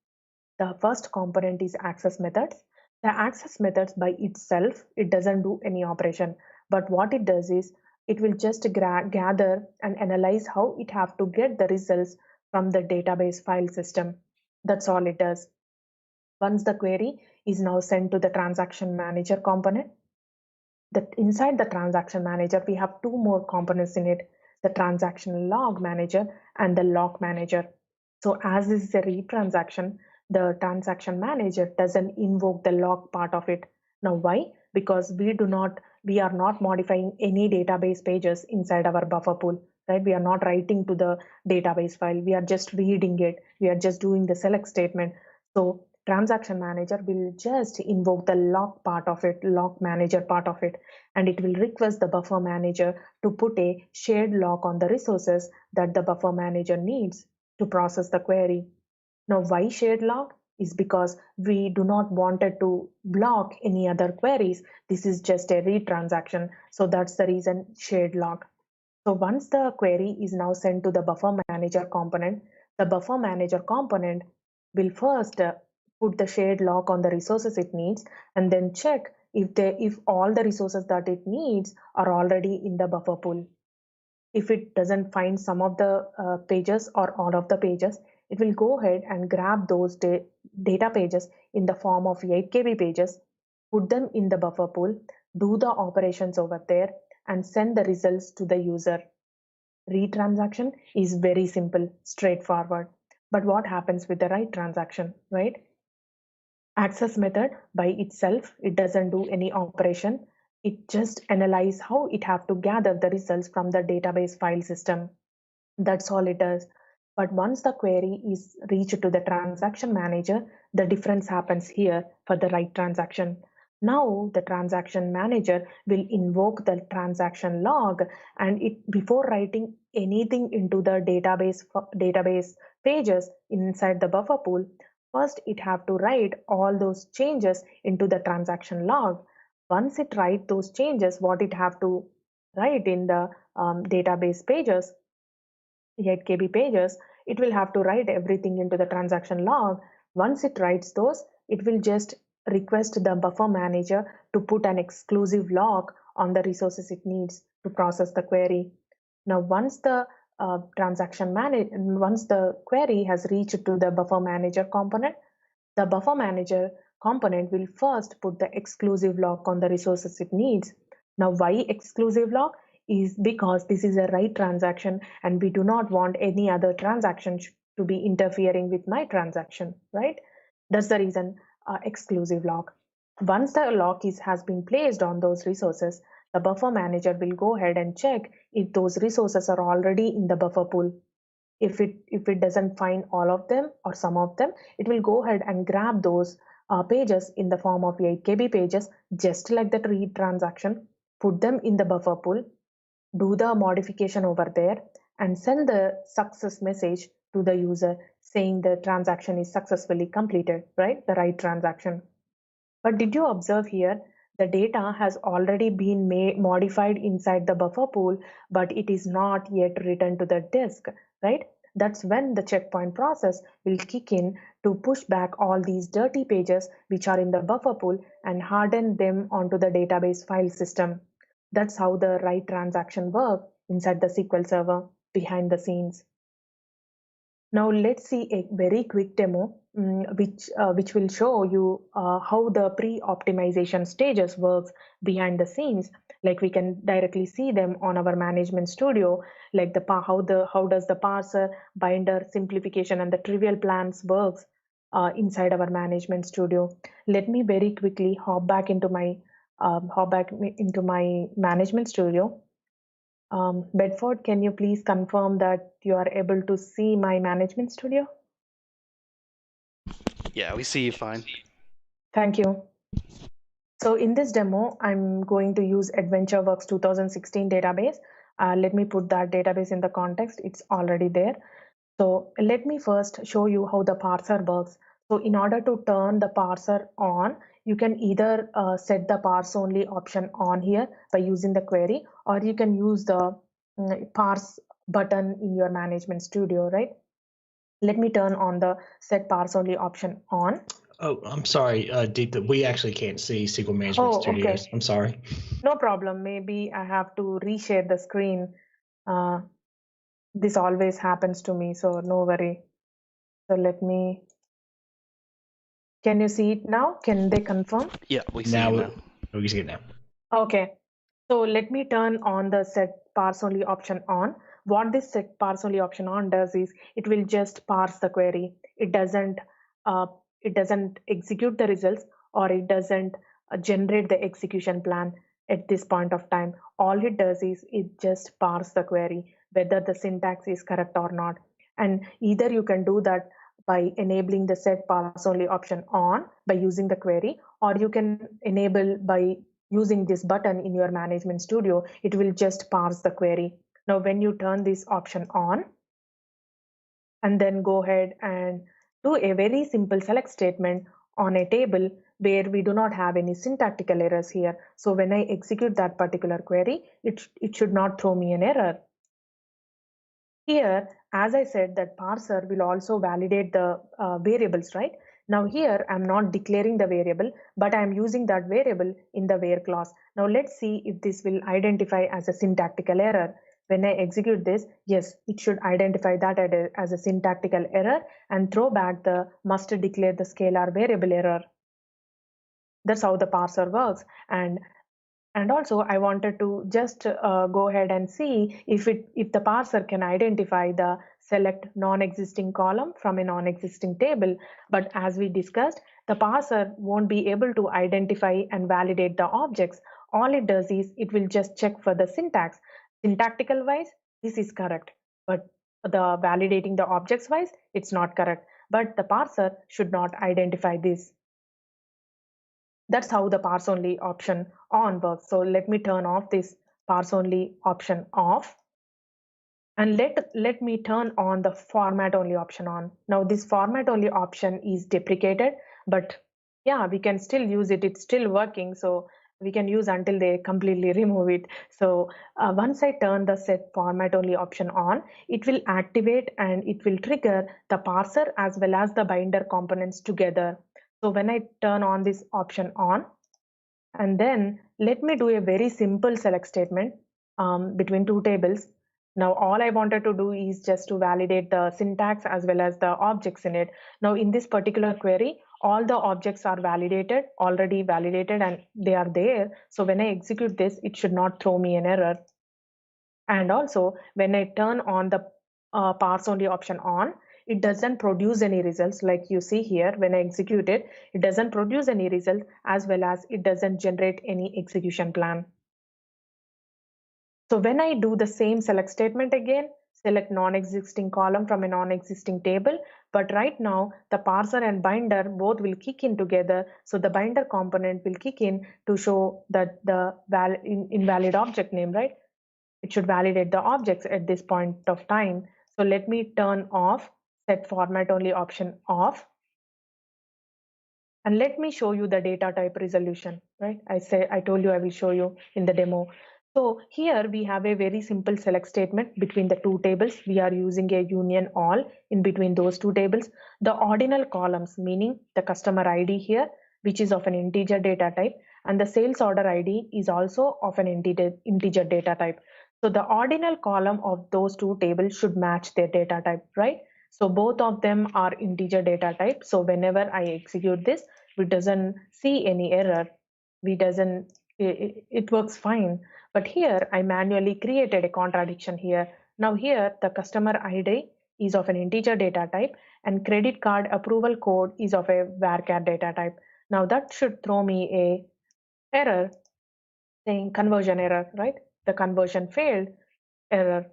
A: The first component is access methods. The access methods by itself, it doesn't do any operation, but what it does is it will just gather and analyze how it have to get the results from the database file system. That's all it does. Once the query is now sent to the transaction manager component, inside the transaction manager, we have two more components in it, the transaction log manager and the lock manager. So as this is a read transaction, the transaction manager doesn't invoke the log part of it. Now why? Because we are not modifying any database pages inside our buffer pool, right? We are not writing to the database file. We are just reading it. We are just doing the select statement. So transaction manager will just invoke the lock part of it, lock manager part of it, and it will request the buffer manager to put a shared lock on the resources that the buffer manager needs to process the query. Now, why shared lock? Is because we do not wanted to block any other queries. This is just a read transaction. So that's the reason shared lock. So once the query is now sent to the buffer manager component, the buffer manager component will first put the shared lock on the resources it needs and then check if all the resources that it needs are already in the buffer pool. If it doesn't find some of the pages or all of the pages, it will go ahead and grab those data pages in the form of 8 KB pages, put them in the buffer pool, do the operations over there, and send the results to the user. Read transaction is very simple, straightforward. But what happens with the write transaction, right? Access method by itself, it doesn't do any operation. It just analyze how it have to gather the results from the database file system. That's all it does. But once the query is reached to the transaction manager, the difference happens here for the write transaction. Now the transaction manager will invoke the transaction log, and before writing anything into the database pages inside the buffer pool, first it have to write all those changes into the transaction log. Once it write those changes, what it have to write in the database pages, 8 KB pages, it will have to write everything into the transaction log. Once it writes those, it will just request the buffer manager to put an exclusive lock on the resources it needs to process the query. Now, once the query has reached to the buffer manager component, the buffer manager component will first put the exclusive lock on the resources it needs. Now, why exclusive lock? Is because this is a write transaction and we do not want any other transaction to be interfering with my transaction, right? That's the reason exclusive lock. Once the lock has been placed on those resources, the buffer manager will go ahead and check if those resources are already in the buffer pool. If it doesn't find all of them or some of them, it will go ahead and grab those pages in the form of 8 KB pages, just like that read transaction, put them in the buffer pool, do the modification over there, and send the success message to the user saying the transaction is successfully completed, right? The write transaction. But did you observe here, the data has already been modified inside the buffer pool, but it is not yet written to the disk, right? That's when the checkpoint process will kick in to push back all these dirty pages which are in the buffer pool and harden them onto the database file system. That's how the write transaction works inside the SQL Server behind the scenes. Now let's see a very quick demo which will show you how the pre-optimization stages works behind the scenes. Like we can directly see them on our management studio, like how does the parser, binder, simplification, and the trivial plans works inside our management studio. Let me very quickly hop back into my management studio. Bedford, can you please confirm that you are able to see my management studio?
B: Yeah, we see you fine.
A: Thank you. So in this demo, I'm going to use AdventureWorks 2016 database. Let me put that database in the context. It's already there. So let me first show you how the parser works. So in order to turn the parser on, you can either set the parse only option on here by using the query, or you can use the parse button in your management studio, right? Let me turn on the set parse only option on.
C: Oh, I'm sorry, Deepthi, we actually can't see SQL Management Studios. Okay. I'm sorry.
A: No problem. Maybe I have to reshare the screen. This always happens to me, so no worry. So let me. Can you see it now? Can they confirm?
B: Yeah, we see it now.
C: We see it now.
A: Okay. So let me turn on the set parse only option on. What this set parse only option on does is it will just parse the query. It doesn't execute the results, or it doesn't generate the execution plan at this point of time. All it does is it just parse the query, whether the syntax is correct or not. And either you can do that by enabling the set parse only option on by using the query, or you can enable by using this button in your management studio. It will just parse the query. Now when you turn this option on and then go ahead and do a very simple select statement on a table where we do not have any syntactical errors here. So when I execute that particular query, it should not throw me an error. Here, as I said, that parser will also validate the variables, right? Now here, I'm not declaring the variable, but I'm using that variable in the where clause. Now let's see if this will identify as a syntactical error. When I execute this, yes, it should identify that as a syntactical error and throw back the must declare the scalar variable error. That's how the parser works. And also I wanted to just go ahead and see if the parser can identify the select non-existing column from a non-existing table. But as we discussed, the parser won't be able to identify and validate the objects. All it does is it will just check for the syntax. Syntactical wise, this is correct. But the validating the objects wise, it's not correct. But the parser should not identify this. That's how the parse only option on works. So let me turn off this parse only option off. And let me turn on the format only option on. Now this format only option is deprecated, but yeah, we can still use it. It's still working. So we can use until they completely remove it. So once I turn the set format only option on, it will activate and it will trigger the parser as well as the binder components together. So when I turn on this option on, and then let me do a very simple select statement between two tables. Now all I wanted to do is just to validate the syntax as well as the objects in it. Now in this particular query, all the objects are already validated, and they are there. So when I execute this, it should not throw me an error. And also when I turn on the parse only option on, it doesn't produce any results. Like you see here, when I execute it, it doesn't produce any result, as well as it doesn't generate any execution plan. So when I do the same select statement again, select non-existing column from a non-existing table, but right now the parser and binder both will kick in together. So the binder component will kick in to show that the invalid object name, right? It should validate the objects at this point of time. So let me turn off set format only option off. And let me show you the data type resolution, right? I told you I will show you in the demo. So here we have a very simple select statement between the two tables. We are using a union all in between those two tables. The ordinal columns, meaning the customer ID here, which is of an integer data type, and the sales order ID is also of an integer data type. So the ordinal column of those two tables should match their data type, right? So both of them are integer data type. So whenever I execute this, we doesn't see any error. It works fine. But here I manually created a contradiction here. Now here the customer ID is of an integer data type and credit card approval code is of a varchar data type. Now that should throw me a error saying conversion error, right? The conversion failed error.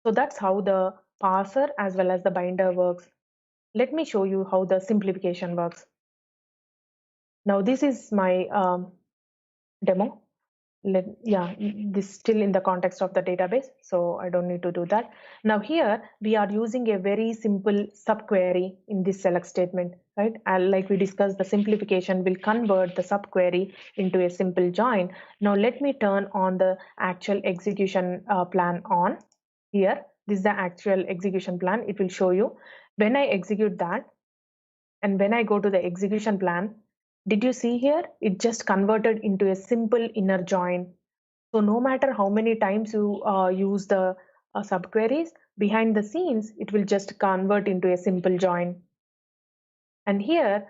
A: So that's how the parser as well as the binder works. Let me show you how the simplification works. Now this is my demo. This still in the context of the database, so I don't need to do that. Now here we are using a very simple subquery in this select statement, right? Like we discussed, the simplification will convert the subquery into a simple join. Now let me turn on the actual execution plan on. Here, this is the actual execution plan. It will show you when I execute that, and when I go to the execution plan, did you see here? It just converted into a simple inner join. So no matter how many times you use the subqueries, behind the scenes, it will just convert into a simple join. And here,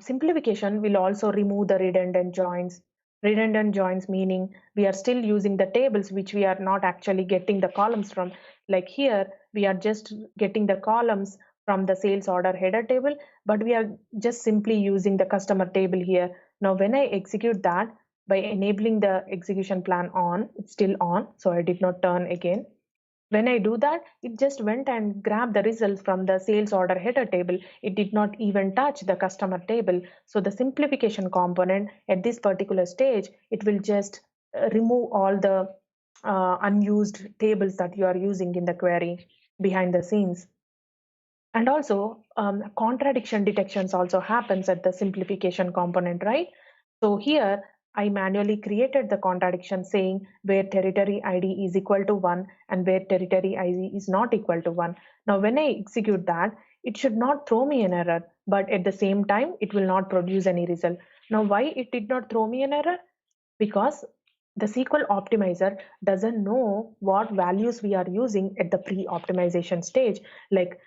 A: simplification will also remove the redundant joins. Redundant joins meaning we are still using the tables which we are not actually getting the columns from. Like here, we are just getting the columns from the sales order header table, but we are just simply using the customer table here. Now, when I execute that, by enabling the execution plan on, it's still on, so I did not turn again. When I do that, it just went and grabbed the results from the sales order header table. It did not even touch the customer table. So the simplification component at this particular stage, it will just remove all the unused tables that you are using in the query behind the scenes. And also contradiction detections also happens at the simplification component, right? So here I manually created the contradiction saying where territory ID is equal to 1 and where territory ID is not equal to 1. Now when I execute that, it should not throw me an error, but at the same time, it will not produce any result. Now why it did not throw me an error? Because the SQL Optimizer doesn't know what values we are using at the pre-optimization stage. Like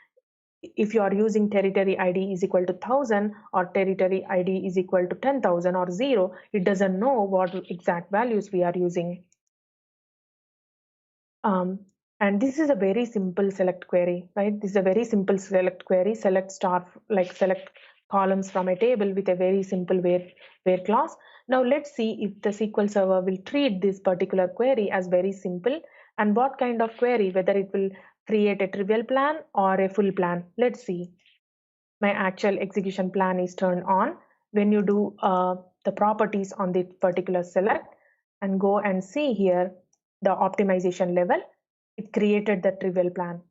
A: if you are using territory ID is equal to 1000 or territory ID is equal to 10,000 or 0, it doesn't know what exact values we are using. And this is a very simple select query, right? This is a very simple select query, select columns from a table with a very simple where clause. Now let's see if the SQL Server will treat this particular query as very simple and what kind of query, whether it will create a trivial plan or a full plan. Let's see. My actual execution plan is turned on. When you do the properties on the particular select and go and see here the optimization level, it created the trivial plan.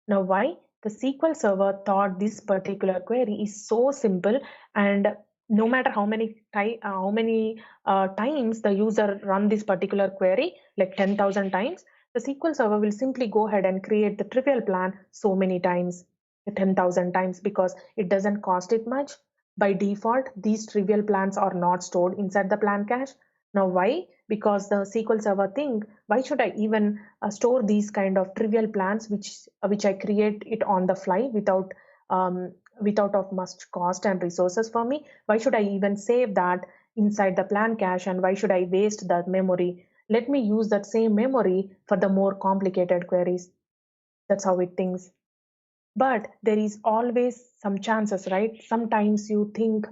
A: Now why? The SQL Server thought this particular query is so simple, and no matter how many times the user run this particular query, like 10,000 times, the SQL Server will simply go ahead and create the trivial plan so many times, 10,000 times, because it doesn't cost it much. By default, these trivial plans are not stored inside the plan cache. Now why? Because the SQL Server think, why should I even store these kind of trivial plans which I create it on the fly without of much cost and resources for me? Why should I even save that inside the plan cache, and why should I waste that memory? Let me use that same memory for the more complicated queries. That's how it thinks. But there is always some chances, right? Sometimes you think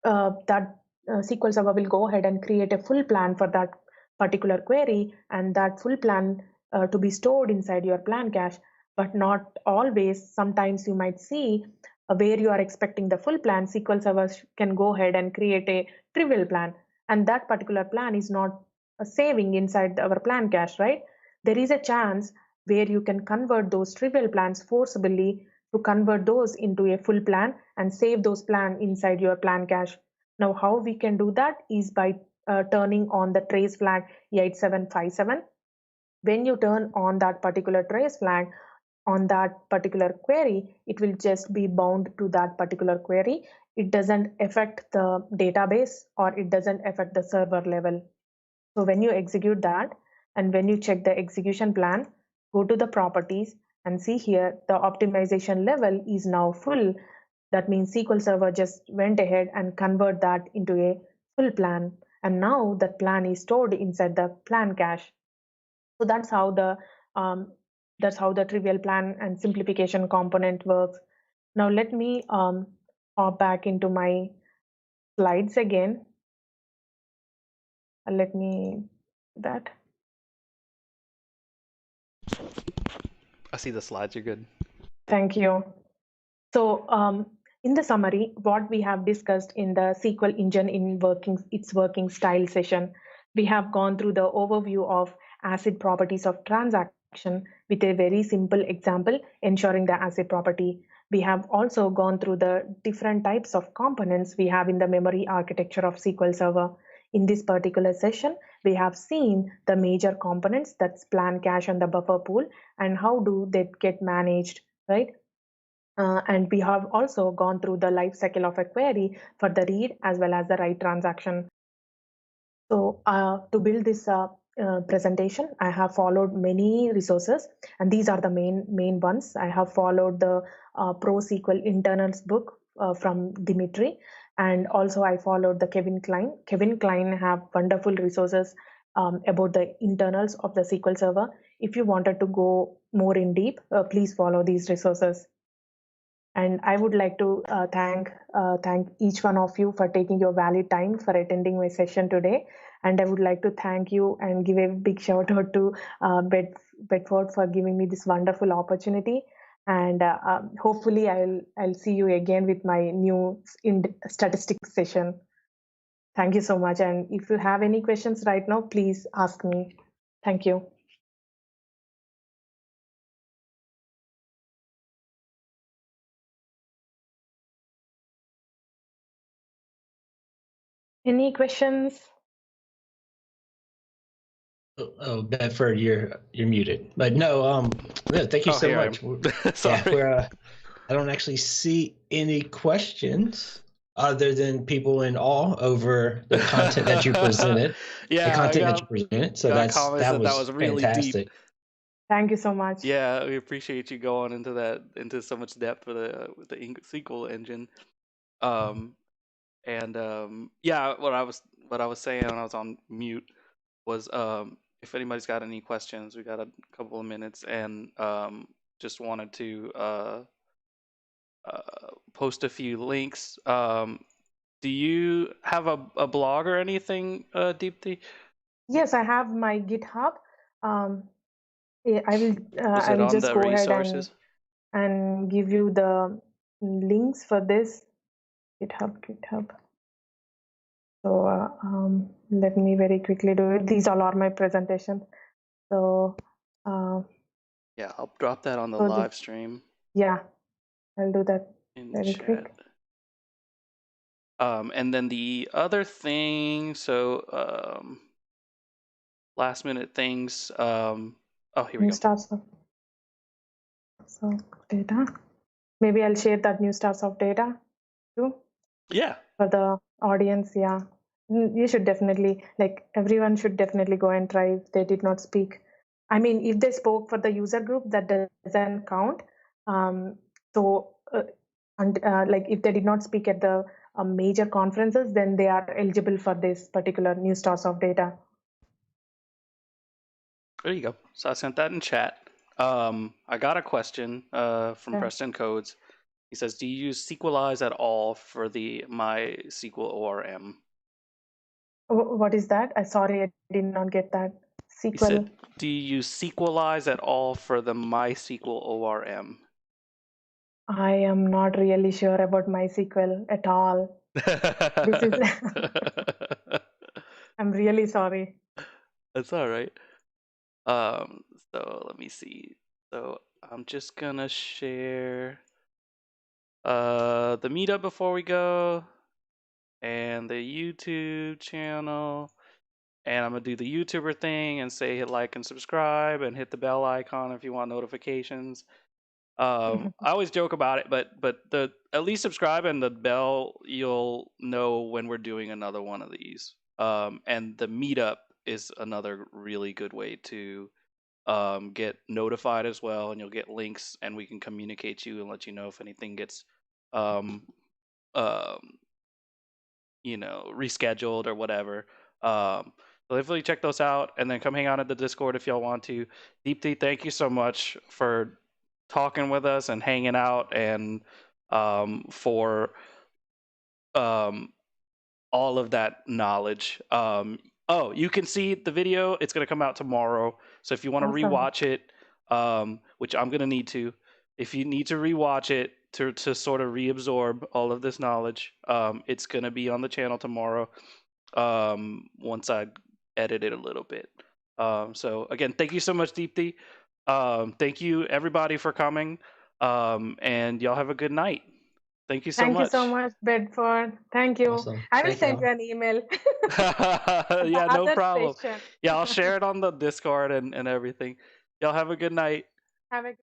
A: that SQL Server will go ahead and create a full plan for that particular query, and that full plan to be stored inside your plan cache, but not always. Sometimes you might see where you are expecting the full plan, SQL Server can go ahead and create a trivial plan, and that particular plan is not saving inside our plan cache, right? There is a chance where you can convert those trivial plans forcibly to convert those into a full plan and save those plan inside your plan cache. Now, how we can do that is by turning on the trace flag 8757. When you turn on that particular trace flag on that particular query, it will just be bound to that particular query. It doesn't affect the database, or it doesn't affect the server level. So when you execute that, and when you check the execution plan, go to the properties and see here the optimization level is now full. That means SQL Server just went ahead and convert that into a full plan, and now that plan is stored inside the plan cache. So that's how the trivial plan and simplification component works. Now let me hop back into my slides again. Let me do that.
B: I see the slides. You're good.
A: Thank you. So in the summary, what we have discussed in the SQL Engine in its working style session, we have gone through the overview of ACID properties of transaction with a very simple example ensuring the ACID property. We have also gone through the different types of components we have in the memory architecture of SQL Server. In this particular session, we have seen the major components, that's plan cache and the buffer pool, and how do they get managed, right? And we have also gone through the life cycle of a query for the read as well as the write transaction. So to build this presentation, I have followed many resources, and these are the main ones. I have followed the Pro SQL internals book from Dimitri, and also I followed the Kevin Klein. Kevin Klein have wonderful resources about the internals of the SQL Server. If you wanted to go more in deep, please follow these resources. And I would like to thank each one of you for taking your valued time for attending my session today. And I would like to thank you and give a big shout out to Bedford for giving me this wonderful opportunity. And hopefully I'll see you again with my new statistics session. Thank you so much. And if you have any questions right now, please ask me. Thank you. Any questions?
C: Oh, Bedford, you're muted. But no, thank you so much.
B: Sorry.
C: Yeah, I don't actually see any questions other than people in awe over the content that you presented.
B: Yeah,
C: the content that you presented. So that was
B: really
C: fantastic.
B: deep.
A: Thank you so much.
B: Yeah, we appreciate you going into so much depth with the SQL engine. Yeah, what I was saying when I was on mute was if anybody's got any questions, we got a couple of minutes, and just wanted to post a few links. Do you have a blog or anything, Deepthi?
A: Yes, I have my GitHub. Yeah, I will.
B: Was
A: I
B: it
A: will
B: on
A: just
B: the
A: go ahead
B: resources?
A: and give you the links for this. GitHub. So let me very quickly do it. These all are my presentations. So
B: yeah, I'll drop that on the
A: so
B: live stream
A: yeah, I'll do that
B: in
A: very
B: chat.
A: quick.
B: And then the other thing, so last minute things. Oh, here we go.
A: New stars of data. Maybe I'll share that new stars of data too.
B: Yeah.
A: For the audience, yeah. You should definitely, like, everyone should definitely go and try if they did not speak. I mean, if they spoke for the user group, that doesn't count. Like if they did not speak at the major conferences, then they are eligible for this particular new stars of data.
B: There you go. So I sent that in chat. I got a question from Preston Codes. He says, do you use SQLize at all for the MySQL ORM?
A: What is that? Sorry, I did not get that. SQL.
B: He said, do you use SQLize at all for the MySQL ORM?
A: I am not really sure about MySQL at all. This is I'm really sorry.
B: That's all right. So let me see. So I'm just gonna share the meetup before we go, and the YouTube channel, and I'm gonna do the YouTuber thing and say hit like and subscribe and hit the bell icon if you want notifications. I always joke about it, but at least subscribe and the bell, you'll know when we're doing another one of these. And the meetup is another really good way to get notified as well, and you'll get links, and we can communicate you and let you know if anything gets rescheduled or whatever. So definitely check those out, and then come hang out at the Discord if y'all want to. Deepthi, thank you so much for talking with us and hanging out, and for all of that knowledge. Oh, you can see the video. It's going to come out tomorrow. So if you want to rewatch it, which I'm going to need to, if you need to rewatch it to sort of reabsorb all of this knowledge, it's going to be on the channel tomorrow once I edit it a little bit. So again, thank you so much, Deepthi. Thank you, everybody, for coming. And y'all have a good night. Thank you so much.
A: Thank you so much, Bedford. Thank you.
C: Awesome.
A: I will send you an email.
B: Yeah, no problem.
A: Session.
B: Yeah, I'll share it on the Discord and everything. Y'all have a good night.
A: Have a